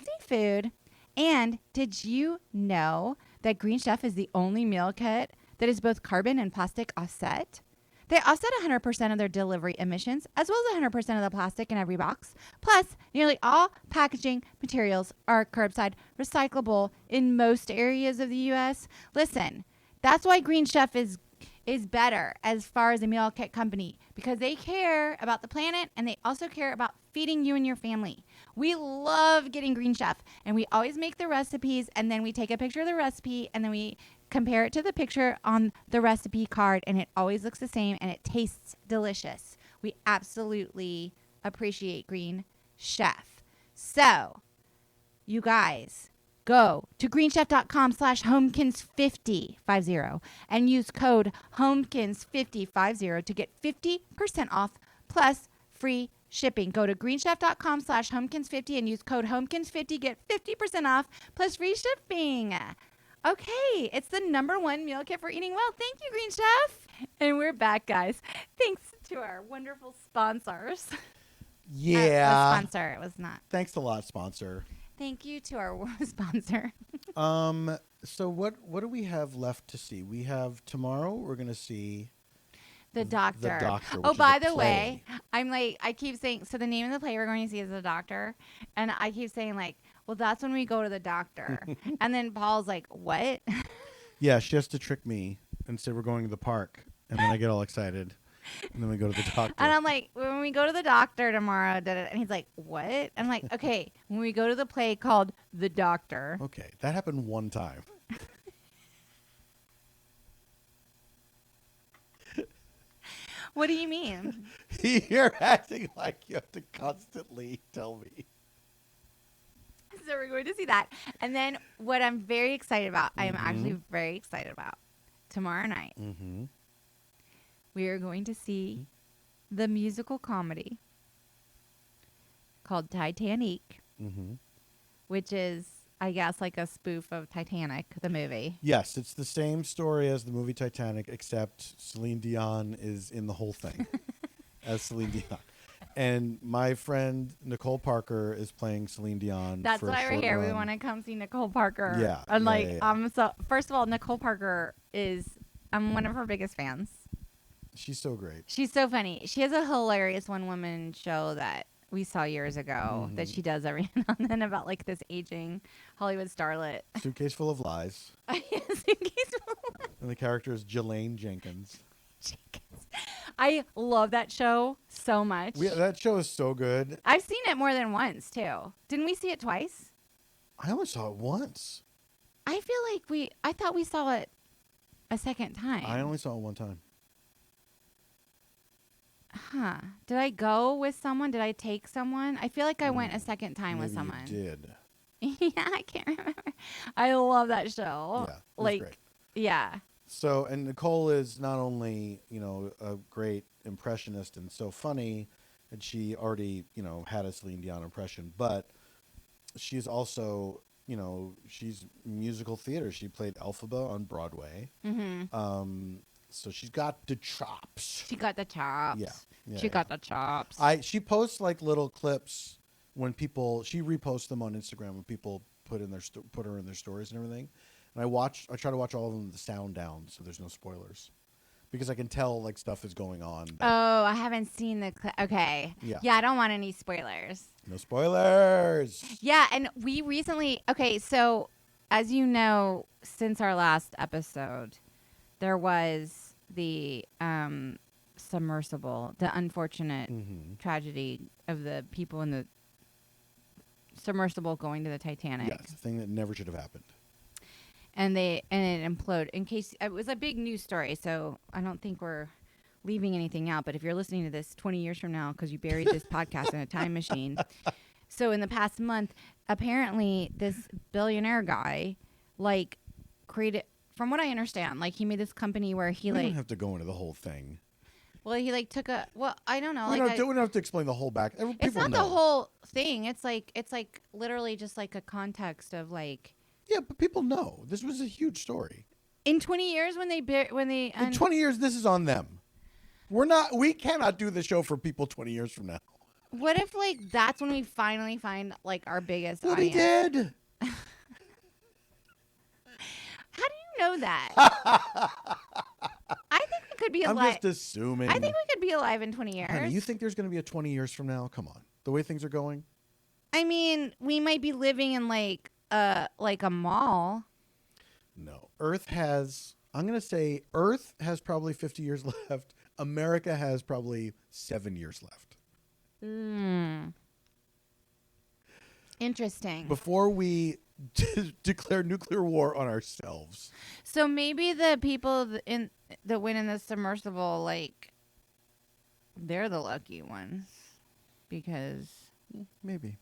seafood. And did you know that Green Chef is the only meal kit that is both carbon and plastic offset? They offset 100% of their delivery emissions, as well as 100% of the plastic in every box. Plus, nearly all packaging materials are curbside recyclable in most areas of the U.S. Listen, that's why Green Chef is better as far as a meal kit company, because they care about the planet and they also care about feeding you and your family. We love getting Green Chef, and we always make the recipes, and then we take a picture of the recipe, and then we compare it to the picture on the recipe card, and it always looks the same, and it tastes delicious. We absolutely appreciate Green Chef. So, you guys, go to greenchef.com/homekins50 and use code homekins50 to get 50% off plus free shipping. Go to greenchef.com/homekins50 and use code homekins50. Get 50% off plus free shipping. Okay, it's the #1 meal kit for eating well. Thank you, Green Chef. And we're back, guys. Thanks to our wonderful sponsors. Yeah. The sponsor, it was not. Thanks a lot, sponsor. Thank you to our sponsor. So what do we have left to see? We have tomorrow we're going to see The Doctor. The Doctor. Oh, which by is a the play. way, I keep saying, so the name of the play we're going to see is The Doctor. And I keep saying, like, well, that's when we go to the doctor. And then Paul's like, what? Yeah, she has to trick me and say we're going to the park. And then I get all excited. And then we go to the doctor. And I'm like, when we go to the doctor tomorrow, and he's like, what? I'm like, okay, when we go to the play called The Doctor. Okay, that happened one time. What do you mean? You're acting like you have to constantly tell me. So we're going to see that. And then what I'm very excited about, I am actually very excited about, tomorrow night, we are going to see the musical comedy called Titanic, which is, I guess, like a spoof of Titanic, the movie. Yes, it's the same story as the movie Titanic, except Celine Dion is in the whole thing as Celine Dion. And my friend Nicole Parker is playing Celine Dion. That's for a why we're short here. run. We want to come see Nicole Parker. Yeah. And like, yeah. so first of all, Nicole Parker I'm one of her biggest fans. She's so great. She's so funny. She has a hilarious one-woman show that we saw years ago that she does every now and then about like this aging Hollywood starlet. Suitcase Full of Lies. And the character is Jelaine Jenkins. I love that show so much. That show is so good. I've seen it more than once too. Didn't we see it twice? I only saw it once. I feel like I thought we saw it a second time. I only saw it one time. Huh. Did I go with someone? Did I take someone? I feel like I went a second time Maybe with someone. You did. Yeah, I can't remember. I love that show. Yeah, it was like, great. yeah. So, and Nicole is not only, a great impressionist and so funny, and she already, had a Celine Dion impression, but she's also, she's musical theater. She played Elphaba on Broadway. So she's got the chops. She got the chops. Yeah. She got the chops. She posts like little clips when she reposts them on Instagram when people put her in their stories and everything. And I try to watch all of them with the sound down so there's no spoilers. Because I can tell like stuff is going on. Oh, I haven't seen the okay. Yeah. Yeah, I don't want any spoilers. No spoilers. Yeah, and we recently so as you know, since our last episode, there was the submersible, the unfortunate tragedy of the people in the submersible going to the Titanic. Yes, a thing that never should have happened. And it imploded. In case it was a big news story, so I don't think we're leaving anything out. But if you're listening to this 20 years from now because you buried this podcast in a time machine, so in the past month, apparently this billionaire guy, like, created. From what I understand, like he made this company where he We like don't have to go into the whole thing. Well, he like took a I don't know. We Like don't have to explain the whole back. it's not the whole thing. It's like literally just like a context of like. Yeah, but people know this was a huge story. In 20 years, when they in 20 years, this is on them. We cannot do the show for people 20 years from now. What if like that's when we finally find like our biggest Well, audience? we did. How do you know that? I think we could be alive. I'm just assuming. I think we could be alive in 20 years. Honey, you think there's going to be a 20 years from now? Come on. The way things are going? I mean, we might be living in like a mall. No. Earth has probably 50 years left. America has probably 7 years left. Interesting. Before we declare nuclear war on ourselves. So maybe the people that went in the submersible, like, they're the lucky ones. Because... Maybe.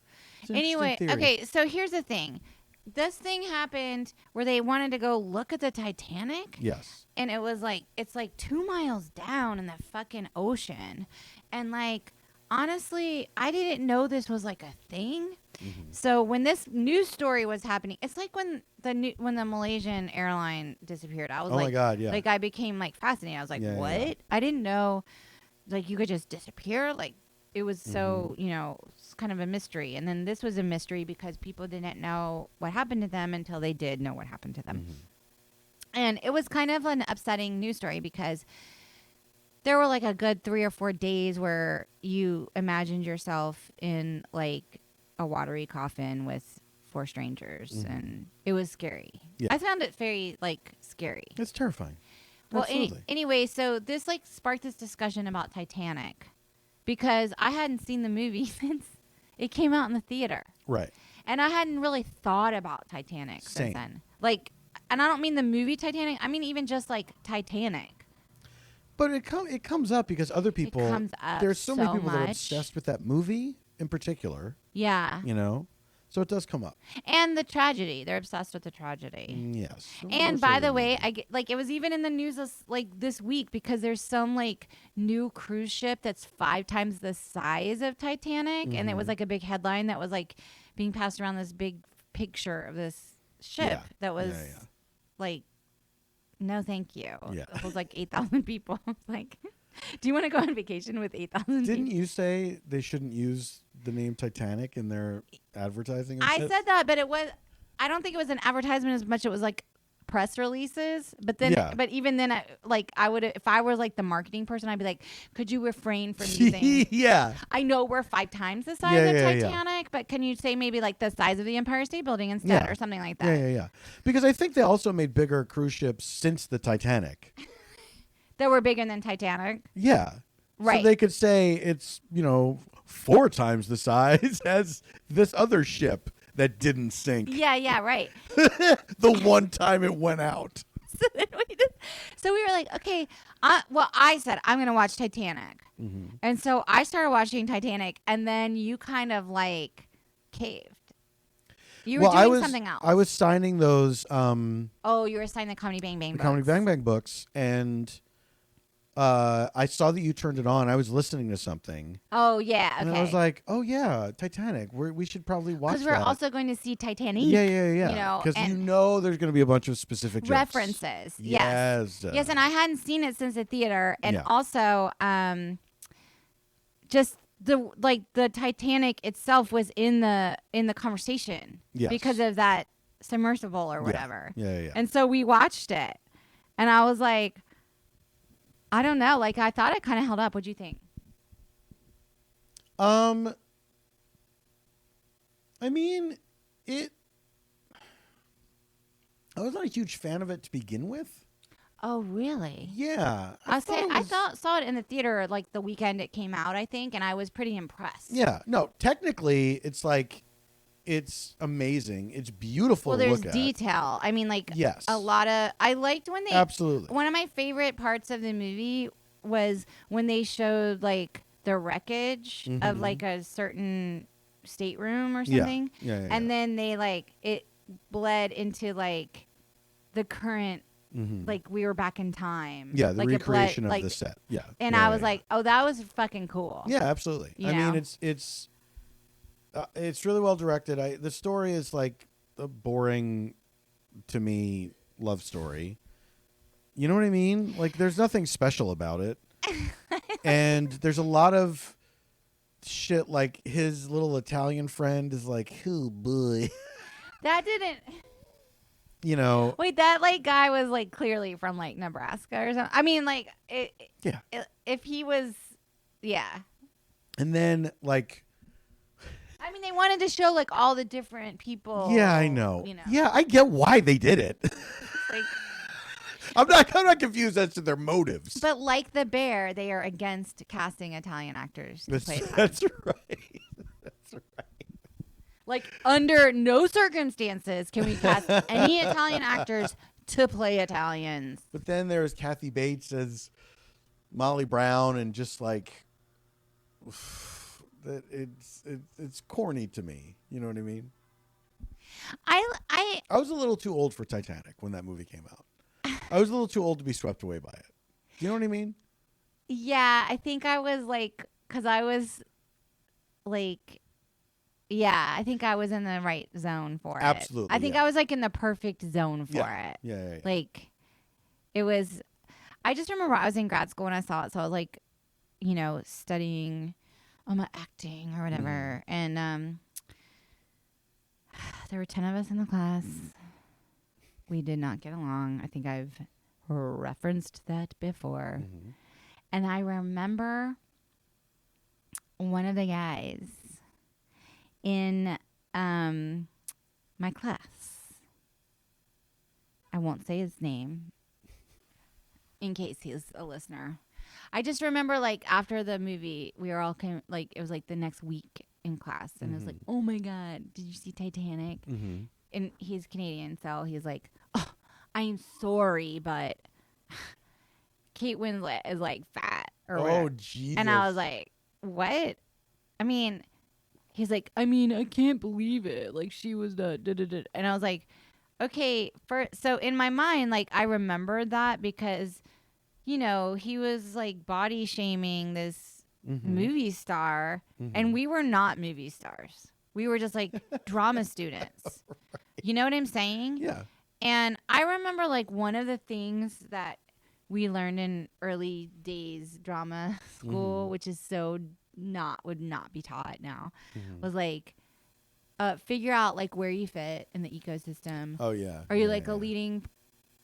Anyway, okay, so here's the thing. This thing happened where they wanted to go look at the Titanic. Yes. And it was like, it's like 2 miles down in the fucking ocean. And like, honestly, I didn't know this was like a thing. Mm-hmm. So when this news story was happening, it's like when the Malaysian airline disappeared. I was oh like, my God, yeah. Like I became like fascinated. I was like, what? Yeah. I didn't know like you could just disappear. Like it was so, it's kind of a mystery. And then this was a mystery because people didn't know what happened to them until they did know what happened to them. Mm-hmm. And it was kind of an upsetting news story because there were like a good 3 or 4 days where you imagined yourself in like a watery coffin with 4 strangers. Mm-hmm. And it was scary. Yeah. I found it very like scary. It's terrifying. Well, anyway, so this like sparked this discussion about Titanic because I hadn't seen the movie since it came out in the theater. Right. And I hadn't really thought about Titanic since then. Like, and I don't mean the movie Titanic. I mean even just like Titanic. But it comes up because other people. It comes up. There's so many people that are obsessed with that movie in particular. Yeah. So it does come up. And the tragedy. They're obsessed with the tragedy. Yes. And by the way, it was even in the news this week because there's some like new cruise ship that's 5 times the size of Titanic. Mm-hmm. And it was like a big headline that was like being passed around, this big picture of this ship that was like, no, thank you. Yeah. It was like 8,000 people. I was like, do you want to go on vacation with 8,000 people? Didn't you say they shouldn't use the name Titanic in their advertising? I said that, but I don't think it was an advertisement as much. It was like press releases. But then, but even then, I would, if I was like the marketing person, I'd be like, could you refrain from using? Yeah. I know we're 5 times the size of Titanic, but can you say maybe like the size of the Empire State Building instead or something like that? Yeah. Because I think they also made bigger cruise ships since the Titanic. That were bigger than Titanic? Yeah. Right. So they could say it's, 4 times the size as this other ship that didn't sink. Yeah, right. The one time it went out. So we were like, okay, I said, I'm going to watch Titanic. Mm-hmm. And so I started watching Titanic, and then you kind of like caved. You were doing something else. I was signing those. You were signing the Comedy Bang Bang books. Comedy Bang Bang books, and I saw that you turned it on. I was listening to something. Oh, yeah. Okay. And I was like, oh, yeah, Titanic. We should probably watch that. Because we're also going to see Titanic. Yeah. Because there's going to be a bunch of specific jokes. References. Yes. Yes, and I hadn't seen it since the theater. And also, just the Titanic itself was in the conversation. Yes. Because of that submersible or Yeah. whatever. Yeah. And so we watched it, and I was like, I don't know. Like, I thought it kind of held up. What'd you think? I mean, I was not a huge fan of it to begin with. Oh, really? Yeah. I saw it in the theater like the weekend it came out, I think, and I was pretty impressed. Yeah. No, technically, it's like, it's amazing. It's beautiful Well, to there's look detail. I mean, like, Yes. a lot of. I liked when they. Absolutely. One of my favorite parts of the movie was when they showed like the wreckage of like a certain stateroom or Yeah. something, Yeah. and then they like it bled into like the current. Like we were back in time. Yeah, the like recreation like, of the set. Yeah. And Yeah, I was like, oh, that was fucking cool. Yeah, absolutely. You I know? mean, it's really well directed. The story is like a boring, to me, love story. You know what I mean? Like, there's nothing special about it. And there's a lot of shit, like his little Italian friend is like, oh boy. That didn't. You know. Wait, that like guy was like clearly from like Nebraska or something. I mean, like, if he was, yeah. And then like. I mean, they wanted to show like all the different people. Yeah, I know. You know. Yeah, I get why they did it. Like, I'm not confused as to their motives. but like the Bear, they are against casting Italian actors to play Italian. That's right. That's right. Like, under no circumstances can we cast any Italian actors to play Italians. But then there's Kathy Bates as Molly Brown, and just like that, it's corny to me. You know what I mean? I was a little too old for Titanic when that movie came out. I was a little too old to be swept away by it. Do you know what I mean? Yeah, I think I was like, because I was like, yeah, I think I was in the right zone for it. Absolutely. I think I was like in the perfect zone for it. Yeah. Like, it was, I just remember I was in grad school when I saw it. So I was like, you know, studying my acting or whatever. And there were 10 of us in the class. We did not get along. I think I've referenced that before. And I remember one of the guys in my class. I won't say his name in case he's a listener. I just remember, like, after the movie, we were all like, it was like the next week in class, and it was like, oh my God, did you see Titanic? And he's Canadian, so he's like, oh, I'm sorry, but Kate Winslet is like fat or whatever. Oh, Jesus. And I was like, what? I mean, he's like, I mean, I can't believe it. Like, she was the da-da-da. And I was like, okay. So in my mind, like, I remembered that because, you know, he was like body shaming this movie star, and we were not movie stars. We were just like drama students. Right. You know what I'm saying? Yeah. And I remember, like, one of the things that we learned in early days drama school, which is so would not be taught now, was like, figure out like where you fit in the ecosystem. Oh yeah. Are you like a leading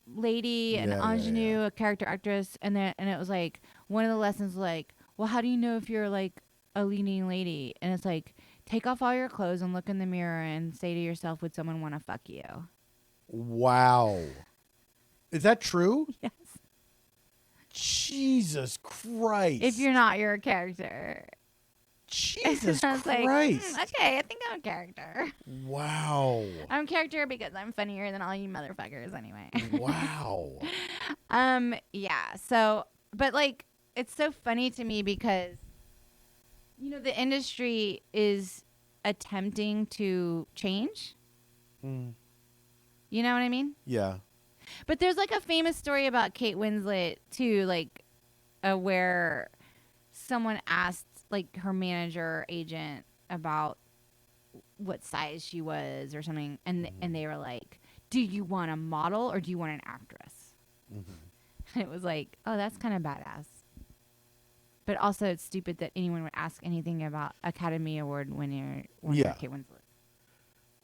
lady, an ingenue, a character actress? And it was like, one of the lessons was like, well, how do you know if you're like a leading lady? And it's like, take off all your clothes and look in the mirror and say to yourself, would someone want to fuck you? Wow. Is that true? Yes. Jesus Christ. If you're not, you're a character. Jesus I was Christ. Like, okay, I think I'm a character. Wow. I'm a character because I'm funnier than all you motherfuckers anyway. Wow. Yeah. So, but like, it's so funny to me because, you know, the industry is attempting to change. You know what I mean? Yeah. But there's like a famous story about Kate Winslet too, like where someone asked like her manager or agent about what size she was or something, and they were like, do you want a model or do you want an actress? And it was like, oh, that's kind of badass. But also, it's stupid that anyone would ask anything about Academy Award winner Kate Winslet.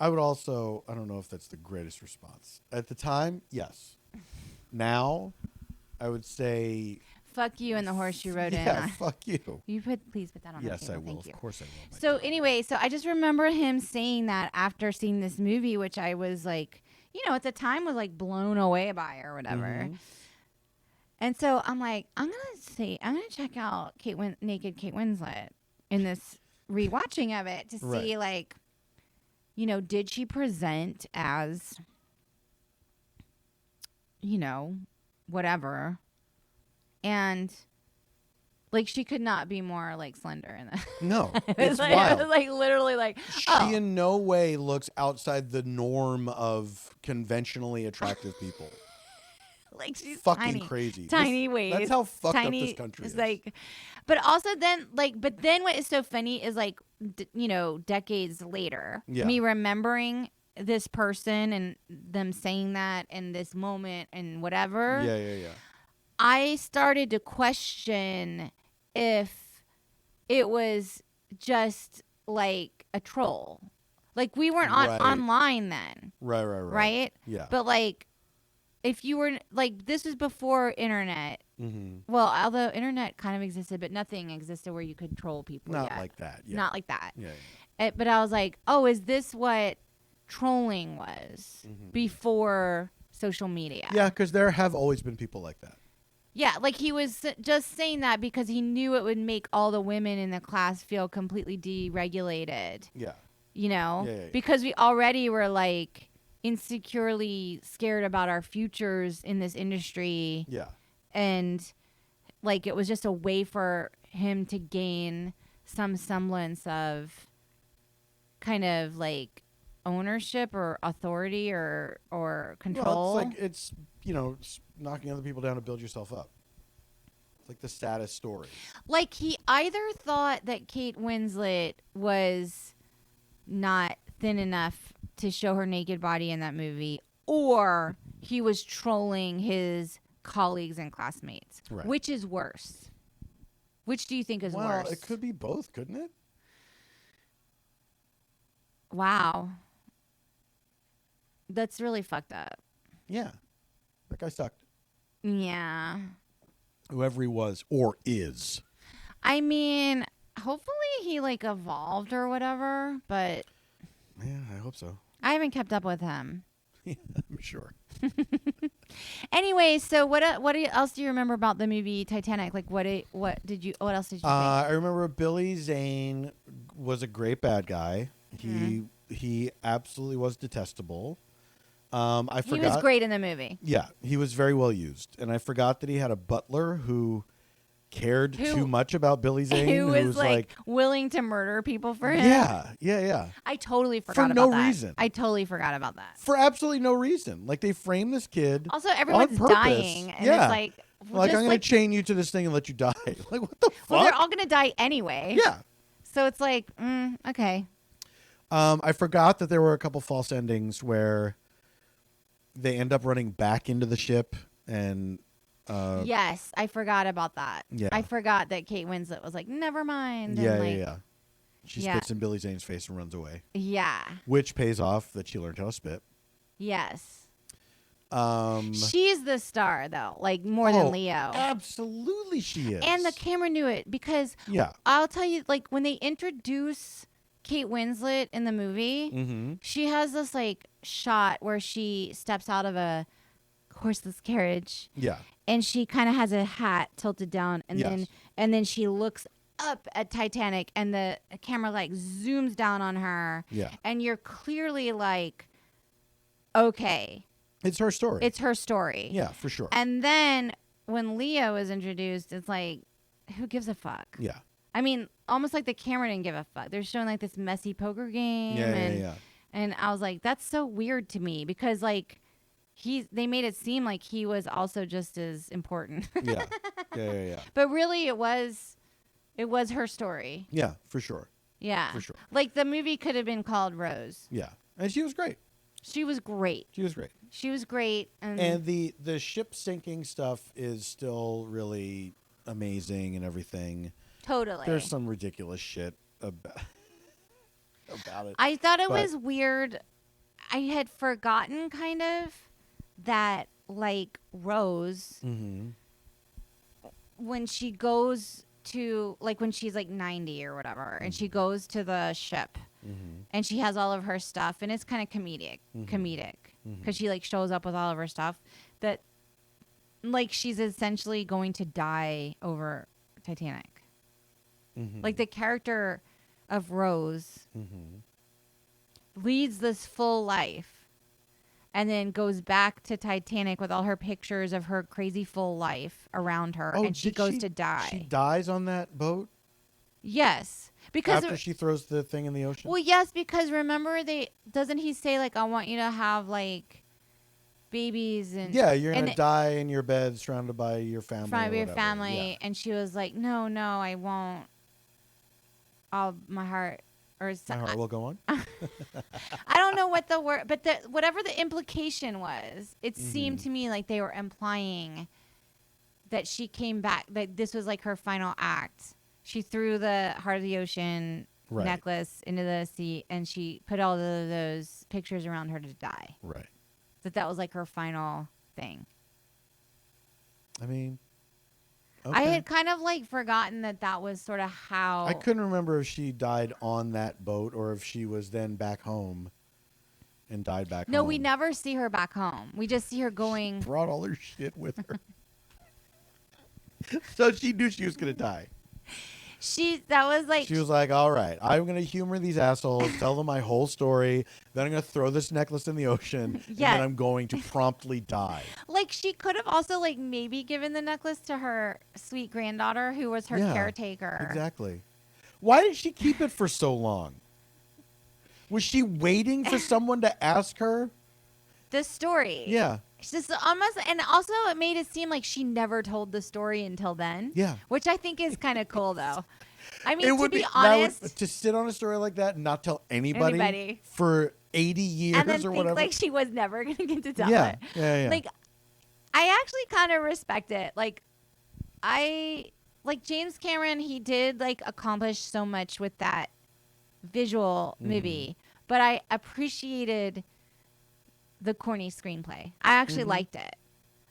I would also, I don't know if that's the greatest response. At the time, yes. Now, I would say... Fuck you and the horse you rode in. Yeah, fuck you. Please put that on the Yes, table. I will. Thank you. Of course I will. my So darling. anyway, so I just remember him saying that after seeing this movie, which I was like, at the time was like blown away by or whatever. Mhm. And so I'm like, I'm gonna check out naked Kate Winslet in this rewatching of it to see like, did she present as, whatever, and like she could not be more like slender in that. No, It it's was like, wild. I was like literally like, She in no way looks outside the norm of conventionally attractive people. like she's Fucking tiny, crazy. tiny waist. That's how fucked tiny, up this country it's is. like, but also then what is so funny is like, decades later, Yeah. me remembering this person and them saying that in this moment and whatever. Yeah. I started to question if it was just like a troll. Like we weren't Right. online then. Right. Yeah. But like if you were like this was before internet. Mm-hmm. Well, although internet kind of existed, but nothing existed where you could troll people Not yet. like that. Yeah. Not like that. Yeah. But I was like, oh, is this what trolling was before social media? Yeah, because there have always been people like that. Yeah, like he was just saying that because he knew it would make all the women in the class feel completely deregulated. Yeah. Yeah. Yeah. Because we already were like insecurely scared about our futures in this industry. Yeah. And like it was just a way for him to gain some semblance of kind of like ownership or authority or control. Well, it's knocking other people down to build yourself up. It's like the saddest story. Like he either thought that Kate Winslet was not thin enough to show her naked body in that movie, or he was trolling his colleagues and classmates. Right. Which is worse? Which do you think is Well, worse? it could be both, couldn't it? Wow. That's really fucked up. Yeah. That guy sucked. Yeah. Whoever he was or is. I mean, hopefully he like evolved or whatever, but Yeah, I hope so. I haven't kept up with him. Yeah, I'm sure. Anyway, so what else do you remember about the movie Titanic? Like what else did you think? I remember Billy Zane was a great bad guy. He absolutely was detestable. I forgot. He was great in the movie. Yeah, he was very well used, and I forgot that he had a butler who cared too much about Billy Zane, Who was like willing to murder people for him. Yeah. I totally forgot For about no that. reason. I totally forgot about that. For absolutely no reason. Like they framed this kid. Also, everyone's on purpose. dying, and Yeah. it's like, Like just I'm going to chain you to this thing and let you die. Like what the fuck? well, they're all gonna die anyway. Yeah. So it's like, okay. I forgot that there were a couple false endings where they end up running back into the ship and Yes, I forgot about that. Yeah. I forgot that Kate Winslet was like, never mind. yeah, and like, yeah. She Yeah. spits in Billy Zane's face and runs away, Yeah. which pays off that she learned how to spit. Yes. Um, She's the star, though, like more than Leo. Absolutely, she is. And the camera knew it because Yeah. I'll tell you, like, when they introduce Kate Winslet in the movie, Mm-hmm. she has this, like, shot where she steps out of a horseless carriage Yeah. and she kind of has a hat tilted down and Yes. then she looks up at Titanic and the camera, like, zooms down on her. Yeah. And you're clearly like, okay, It's her story. it's her story. Yeah, for sure. And then when Leo is introduced, it's like, who gives a fuck? Yeah. I mean, almost like the camera didn't give a fuck. They're showing like this messy poker game. Yeah. And I was like, that's so weird to me because like they made it seem like he was also just as important. Yeah. But really it was her story. Yeah, for sure. Yeah. For sure. Like the movie could have been called Rose. Yeah. And she was great. She was great. She was great. She was great. And the ship sinking stuff is still really amazing and everything. Totally. There's some ridiculous shit about it. I thought it was weird I had forgotten kind of that like Rose Mm-hmm. when she goes to like when she's like 90 or whatever and she goes to the ship Mm-hmm. and she has all of her stuff and it's kind of comedic because she like shows up with all of her stuff that like she's essentially going to die over Titanic. Mm-hmm. Like the character of Rose Mm-hmm. leads this full life and then goes back to Titanic with all her pictures of her crazy full life around her and she did goes to die. She dies on that boat Yes. Because after she throws the thing in the ocean? well, yes, because remember doesn't he say like I want you to have like babies and Yeah, you're going and to die in your bed surrounded by your family. from or your whatever. family Yeah. and she was like no I won't. My heart or My heart will go on. I don't know what the word, but whatever the implication was, it seemed to me like they were implying that she came back, that this was like her final act. She threw the Heart of the Ocean Right. necklace into the sea, and she put all of those pictures around her to die. Right. That was like her final thing. I mean, I okay. had kind of like forgotten that was sort of how. I couldn't remember if she died on that boat or if she was then back home and died back home. No, we never see her back home. We just see her going. She brought all her shit with her. So she knew she was going to die. That was like. She was like, all right, I'm going to humor these assholes, tell them my whole story. Then I'm going to throw this necklace in the ocean. And Yeah. then I'm going to promptly die. Like she could have also like maybe given the necklace to her sweet granddaughter who was her caretaker. Exactly. Why did she keep it for so long? Was she waiting for someone to ask her? The story. Yeah. It's just almost, and also it made it seem like she never told the story until then. Yeah. Which I think is kind of cool though. I mean, It to would be honest, to sit on a story like that and not tell anybody. For 80 years and then or think whatever. like she was never going to get to tell it. Yeah. Like, I actually kind of respect it. Like James Cameron, he did like accomplish so much with that visual movie, but I appreciated the corny screenplay. I actually liked it.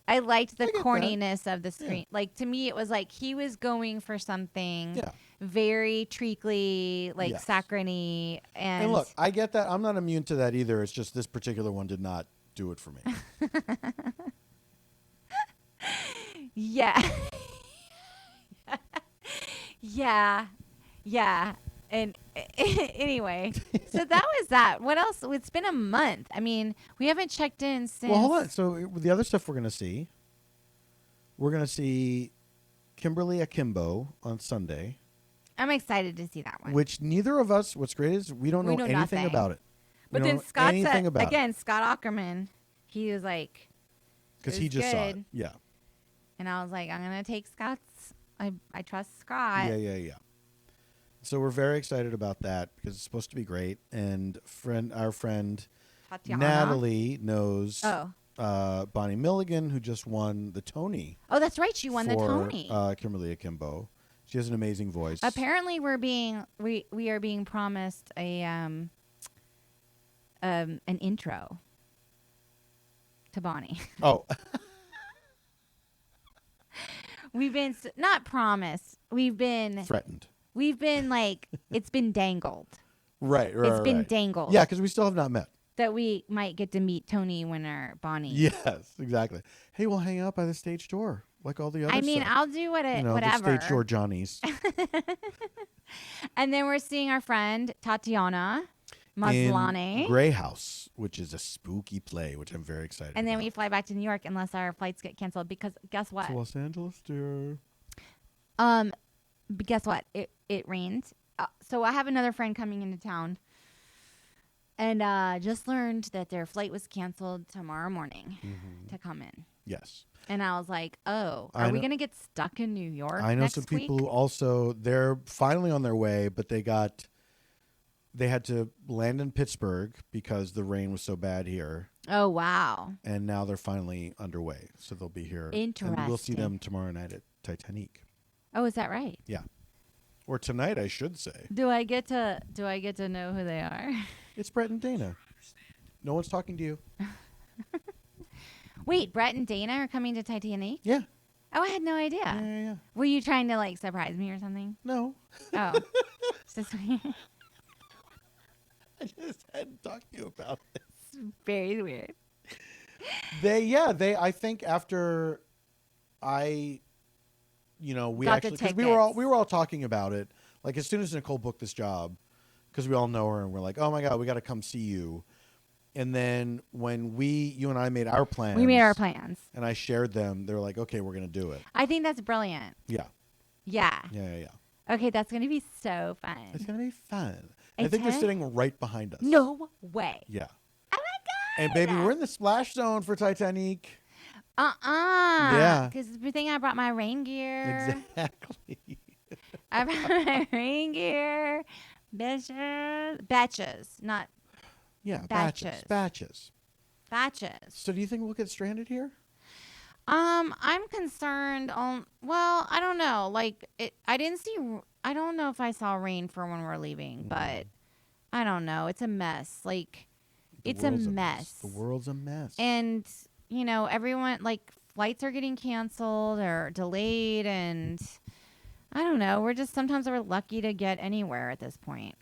I liked the corniness of the screen. Yeah. Like to me, it was like he was going for something Yeah. very treacly, like Yes. saccharine-y. And look, I get that. I'm not immune to that either. It's just this particular one did not do it for me. Yeah. Yeah. And anyway, so that was that. What else? It's been a month. I mean, we haven't checked in since. Well, hold on. So the other stuff we're going to see Kimberly Akimbo on Sunday. I'm excited to see that one. Which neither of us, what's great is we don't know anything nothing. about it. But We then don't know Scott anything said, about again, Scott Ackerman, he was like, because it he was just saw it. good. Yeah. And I was like, I'm going to take Scott's. I trust Scott. Yeah. So we're very excited about that because it's supposed to be great. And our friend Tatiana. Natalie knows Oh. Bonnie Milligan, who just won the Tony. Oh, that's right. She won the for, Tony. Kimberly Akimbo. She has an amazing voice. Apparently, we are being promised an intro to Bonnie. Oh, We've been not promised. We've been threatened. like it's been dangled Right. It's been dangled. Yeah, because we still have not met. that we might get to meet Tony winner Bonnie. Yes, exactly. Hey, we'll hang out by the stage door like all the other I mean, stuff. I'll do whatever. The stage door Johnnies. And then we're seeing our friend Tatiana Maslany. In Grey House, which is a spooky play, which I'm very excited And then about. we fly back to New York unless our flights get canceled because guess what? To Los Angeles, dear. But guess what? It rained. So I have another friend coming into town. And just learned that their flight was canceled tomorrow morning to come in. Yes. And I was like, oh, I are we know- going to get stuck in New York I know next some people week? who also, they're finally on their way, but they had to land in Pittsburgh because the rain was so bad here. Oh, wow. And now they're finally underway. So they'll be here. And we'll see Interesting. them tomorrow night at Titanic. Oh, is that right? Yeah. Or tonight, I should say. Do I get to know who they are? It's Brett and Dana. No one's talking to you. Wait, Brett and Dana are coming to Titanic? Yeah. Oh, I had no idea. Yeah. Were you trying to like surprise me or something? No. Oh. It's just I just hadn't talked to you about it. very weird. I think after we Got the actually, because tickets. we were all talking about it. Like as soon as Nicole booked this job, because we all know her and we're like, oh my God, we got to come see you. And then when you and I made our plans. We made our plans. And I shared them. They were like, okay, we're going to do it. I think that's brilliant. Yeah. Yeah. Yeah. Okay, that's going to be so fun. It's going to be fun. At I think they're 10? sitting right behind us. No way. Yeah. Oh my God. And baby, we're in the splash zone for Titanic. Yeah. Because good thing I brought my rain gear. Exactly. I brought my rain gear. Batches, not Yeah, batches. batches. Batches. So do you think we'll get stranded here? I'm concerned on. Well, I don't know. Like, I didn't see. I don't know if I saw rain for when we're leaving, but I don't know. It's a mess. Like, it's a mess. The world's a mess. And everyone, like, flights are getting canceled or delayed, and I don't know. Sometimes we're lucky to get anywhere at this point.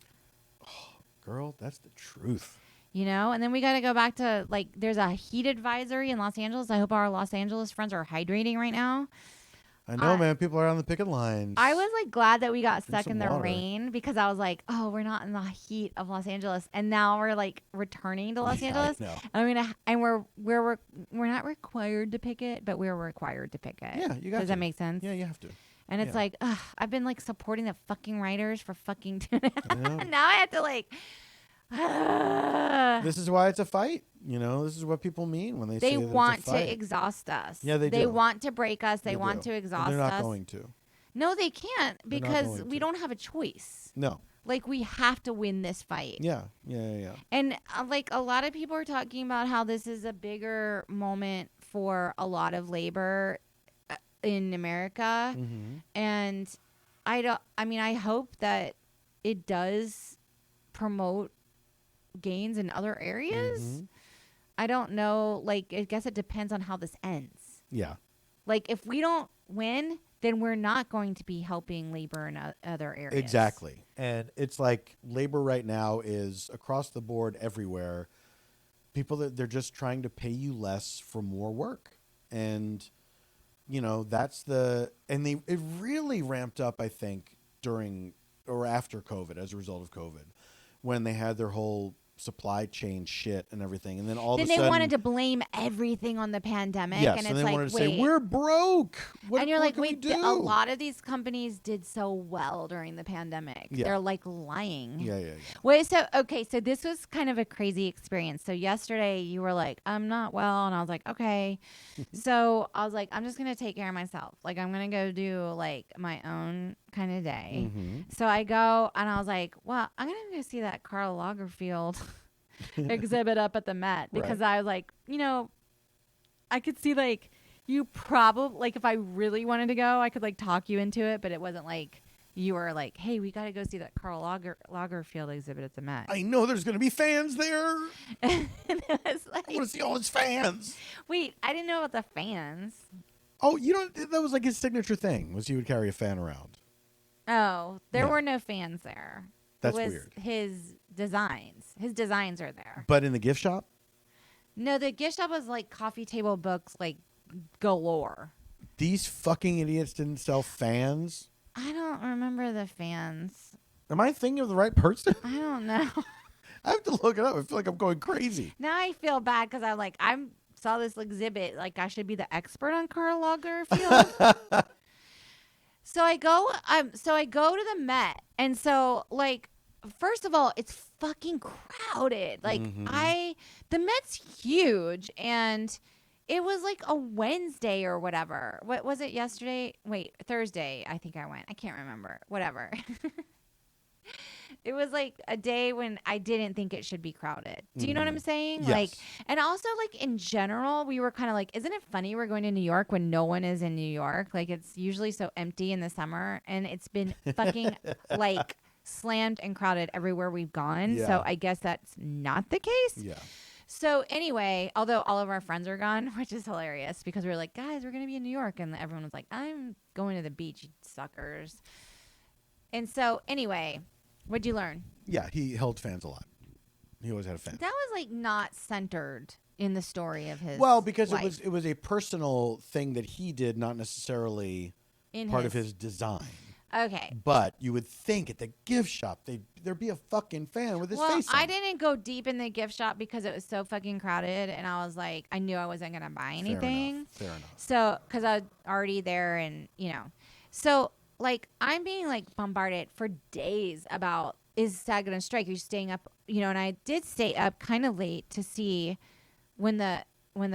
Oh, girl, that's the truth. And then we got to go back to, like, there's a heat advisory in Los Angeles. I hope our Los Angeles friends are hydrating right now. I know, man. People are on the picket lines. I was, like, glad that we got stuck some in the water. rain because I was like, oh, we're not in the heat of Los Angeles. And now we're, like, returning to Los Angeles. I know. And we're not required to picket, but we're required to picket. Yeah, you got Does that make sense? Yeah, you have to. And it's like, ugh, I've been, like, supporting the fucking writers for fucking 2 now I have to, like... This is why it's a fight. This is what people mean when they say that want it's a fight. to exhaust us. Yeah, they do. They want to break us. They They want do. to exhaust And they're not us. going to. No, they can't They're not because going we to. don't have a choice. No. Like, we have to win this fight. Yeah. And like, a lot of people are talking about how this is a bigger moment for a lot of labor in America. Mm-hmm. And I hope that it does promote gains in other areas. Mm-hmm. I don't know. Like, I guess it depends on how this ends. Yeah. Like, if we don't win, then we're not going to be helping labor in other areas. Exactly. And it's like labor right now is across the board everywhere. People that they're just trying to pay you less for more work. And, it really ramped up, I think, during or after COVID as a result of COVID, when they had their whole supply chain shit and everything, and then all of a sudden they wanted to blame everything on the pandemic. Yes, and and it's they like, wanted to wait. say we're broke. What, and you're what like, can we wait, do? a lot of these companies did so well during the pandemic. Yeah. They're like lying. Yeah. Wait, so this was kind of a crazy experience. So yesterday you were like, I'm not well, and I was like, okay. So I was like, I'm just gonna take care of myself. Like, I'm gonna go do like my own kind of day. Mm-hmm. So I go, and I was like, well, I'm gonna go see that Karl Lagerfeld exhibit up at the Met, because I was like, I could see like you probably, like, if I really wanted to go, I could like talk you into it, but it wasn't like you were like, hey, we got to go see that Karl Lagerfeld exhibit at the Met. I know there's going to be fans there. And it was like, I want to see all his fans. wait, I didn't know about the fans. Oh, that was like his signature thing, was he would carry a fan around. Oh, there Yeah. were no fans there. That's it was weird. His designs. His designs are there. But in the gift shop? No, the gift shop was like coffee table books, like galore. These fucking idiots didn't sell fans? I don't remember the fans. Am I thinking of the right person? I don't know. I have to look it up. I feel like I'm going crazy. Now I feel bad because I saw this exhibit. Like, I should be the expert on Karl Lagerfeld. So I go to the Met, and so, like, first of all, it's fucking crowded. Like, the Met's huge, and it was like a Wednesday or whatever. What was it, yesterday? Wait, Thursday, I think I went. I can't remember. Whatever. It was like a day when I didn't think it should be crowded. Do you know what I'm saying? Yes. Like, and also, like, in general, we were kind of like, isn't it funny we're going to New York when no one is in New York? Like, it's usually so empty in the summer, and it's been fucking like slammed and crowded everywhere we've gone. Yeah. So I guess that's not the case. Yeah. So anyway, although all of our friends are gone, which is hilarious because we were like, guys, we're going to be in New York. And everyone was like, I'm going to the beach, you suckers. And so anyway, what'd you learn? Yeah, he held fans a lot. He always had a fan. That was like not centered in the story of his Well, because life. it was a personal thing that he did, not necessarily part of his design. Okay. But you would think at the gift shop there'd be a fucking fan with his face on. I didn't go deep in the gift shop because it was so fucking crowded, and I was like, I knew I wasn't gonna buy anything. Fair enough. So, because I was already there, and so like I'm being like bombarded for days about, is SAG gonna strike? Are you staying up? And I did stay up kind of late to see when the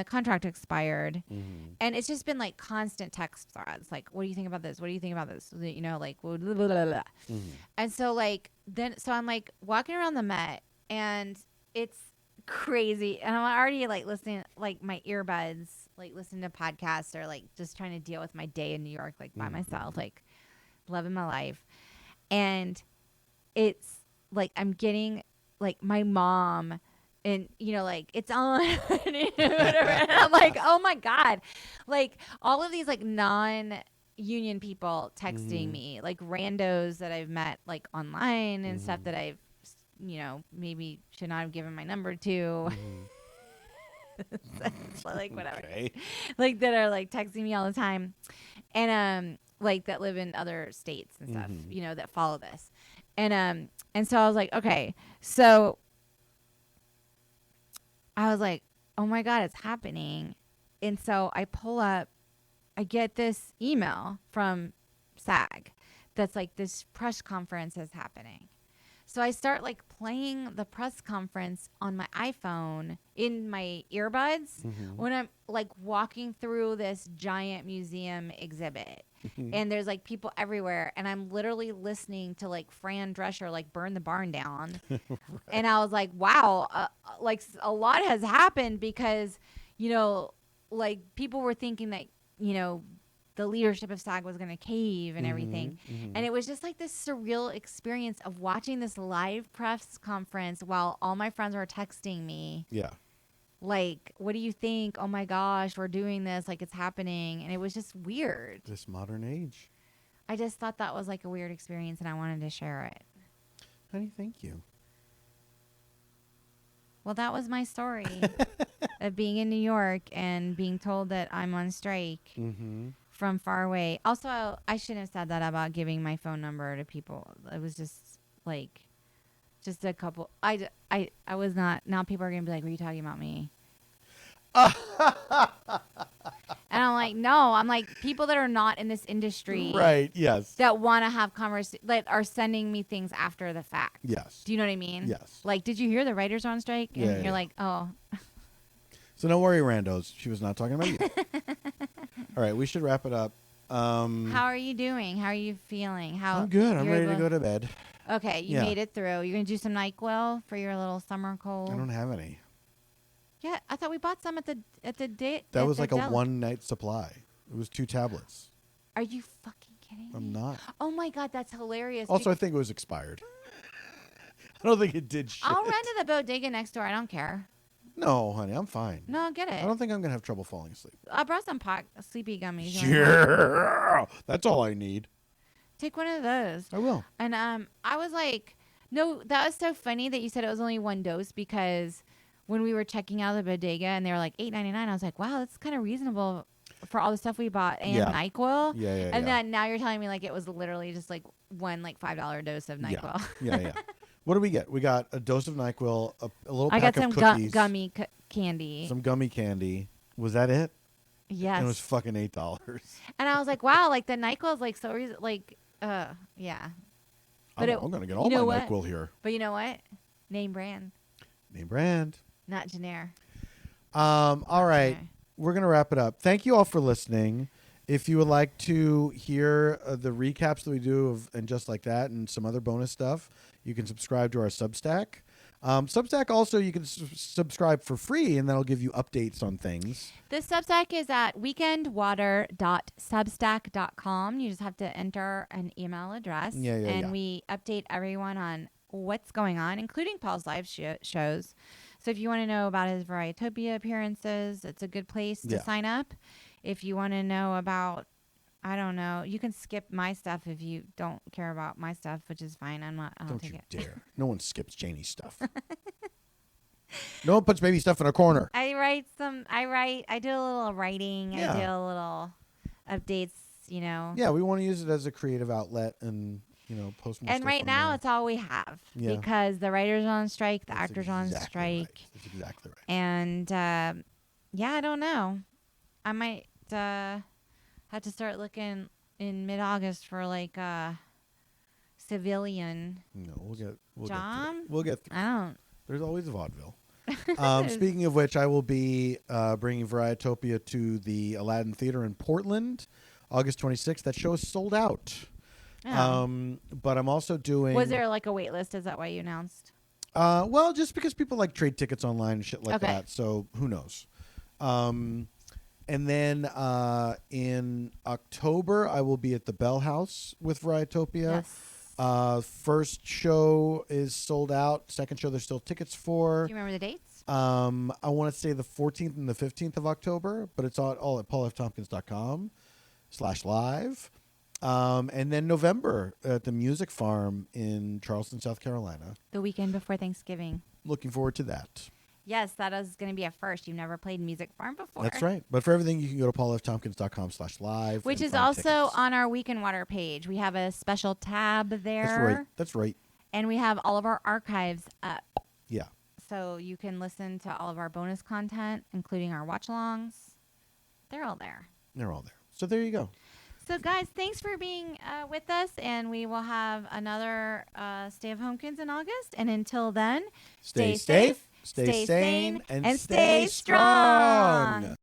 contract expired. Mm-hmm. And it's just been like constant text threads, like, what do you think about this? What do you think about this? Like, blah, blah, blah, blah. Mm-hmm. And so like so I'm like walking around the Met, and it's crazy, and I'm already like listening, like my earbuds, like listening to podcasts, or like just trying to deal with my day in New York, like by myself, like loving my life. And it's like I'm getting like my mom, and like it's on whatever. And I'm like, oh my God, like all of these like non-union people texting me, like randos that I've met like online and stuff that I've maybe should not have given my number to. Like whatever. Okay. Like that are like texting me all the time, and like that live in other states and stuff, that follow this. And so I was like, okay, so I was like, oh my God, it's happening. And so I pull up, I get this email from SAG that's like, this press conference is happening. So I start like playing the press conference on my iPhone in my earbuds when I'm like walking through this giant museum exhibit. And there's like people everywhere, and I'm literally listening to like Fran Drescher like burn the barn down. Right. And I was like, wow, like a lot has happened, because like people were thinking that the leadership of SAG was going to cave and everything. And it was just like this surreal experience of watching this live press conference while all my friends were texting me. Yeah. Like, what do you think? Oh my gosh, we're doing this. Like, it's happening. And it was just weird. This modern age. I just thought that was like a weird experience, and I wanted to share it. Honey, thank you. Well, that was my story of being in New York and being told that I'm on strike from far away. Also, I shouldn't have said that about giving my phone number to people. It was just like, just a couple. I was not. Now people are going to be like, were you talking about me? And I'm like, no. I'm like, people that are not in this industry. Right, yes. That want to have conversations, that are sending me things after the fact. Yes. Do you know what I mean? Yes. Like, did you hear the writers are on strike? And you're like, oh. So don't worry, randos. She was not talking about you. All right, we should wrap it up. How are you doing? How are you feeling? I'm good. I'm ready to go to bed. Okay, you made it through. You're going to do some NyQuil for your little summer cold? I don't have any. Yeah, I thought we bought some at the date. That was like a one-night supply. It was 2 tablets. Are you fucking kidding me? I'm not. Oh my God, that's hilarious. Also, I think it was expired. I don't think it did shit. I'll run to the bodega next door. I don't care. No, honey, I'm fine. No, get it. I don't think I'm going to have trouble falling asleep. I brought some sleepy gummies. Yeah. That's all I need. Take one of those. I will. And I was like, no, that was so funny that you said it was only 1 dose, because when we were checking out the bodega and they were like $8.99, I was like, wow, that's kind of reasonable for all the stuff we bought and NyQuil. Yeah. And then now you're telling me like it was literally just like one like $5 dose of NyQuil. Yeah. What do we get? We got a dose of NyQuil, a little pack of cookies. I got some gummy candy. Some gummy candy. Was that it? Yes. And it was fucking $8. And I was like, wow, like the NyQuil is like so like, yeah. But I'm going to get all my NyQuil here. But you know what? Name brand. Name brand. Not generic. All right. Okay. We're going to wrap it up. Thank you all for listening. If you would like to hear the recaps that we do and just like that and some other bonus stuff, you can subscribe to our Substack. Substack also, you can subscribe for free, and that'll give you updates on things. This Substack is at weekendwater.substack.com. You just have to enter an email address. And we update everyone on what's going on, including Paul's live shows. So if you want to know about his Varietopia appearances, it's a good place to Yeah. sign up. If you want to know about, I don't know, you can skip my stuff if you don't care about my stuff, which is fine. I don't Don't take you it. dare. No one skips Janie's stuff. No one puts baby stuff in a corner. I do a little writing. Yeah. I do a little updates, you know. Yeah, we want to use it as a creative outlet and, post more And stuff right on now, there. it's all we have Yeah. because the writers are on strike, the That's actors are on exactly strike, right. That's exactly right. and yeah, I don't know. I might have to start looking in mid-August for like a civilian No, we'll get job. through it. We'll get through it. I don't. There's always vaudeville. Speaking of which, I will be bringing Varietopia to the Aladdin Theater in Portland, August 26th. That show is sold out. Oh. But I'm also doing... Was there like a wait list? Is that why you announced? Well, just because people like trade tickets online and shit like Okay. that. So who knows? And then in October, I will be at the Bell House with Varietopia. Yes. First show is sold out. Second show, there's still tickets for. Do you remember the dates? I want to say the 14th and the 15th of October, but it's all at paulftompkins.com/live. And then November at the Music Farm in Charleston, South Carolina. The weekend before Thanksgiving. Looking forward to that. Yes, that is going to be a first. You've never played Music Farm before. That's right. But for everything, you can go to paulftompkins.com/live. Which and is find also tickets. on our Weekend Water page. We have a special tab there. That's right. And we have all of our archives up. Yeah. So you can listen to all of our bonus content, including our watch-alongs. They're all there. They're all there. So there you go. So, guys, thanks for being with us. And we will have another Stay of Homekins in August. And until then, Stay safe, stay sane, and stay strong.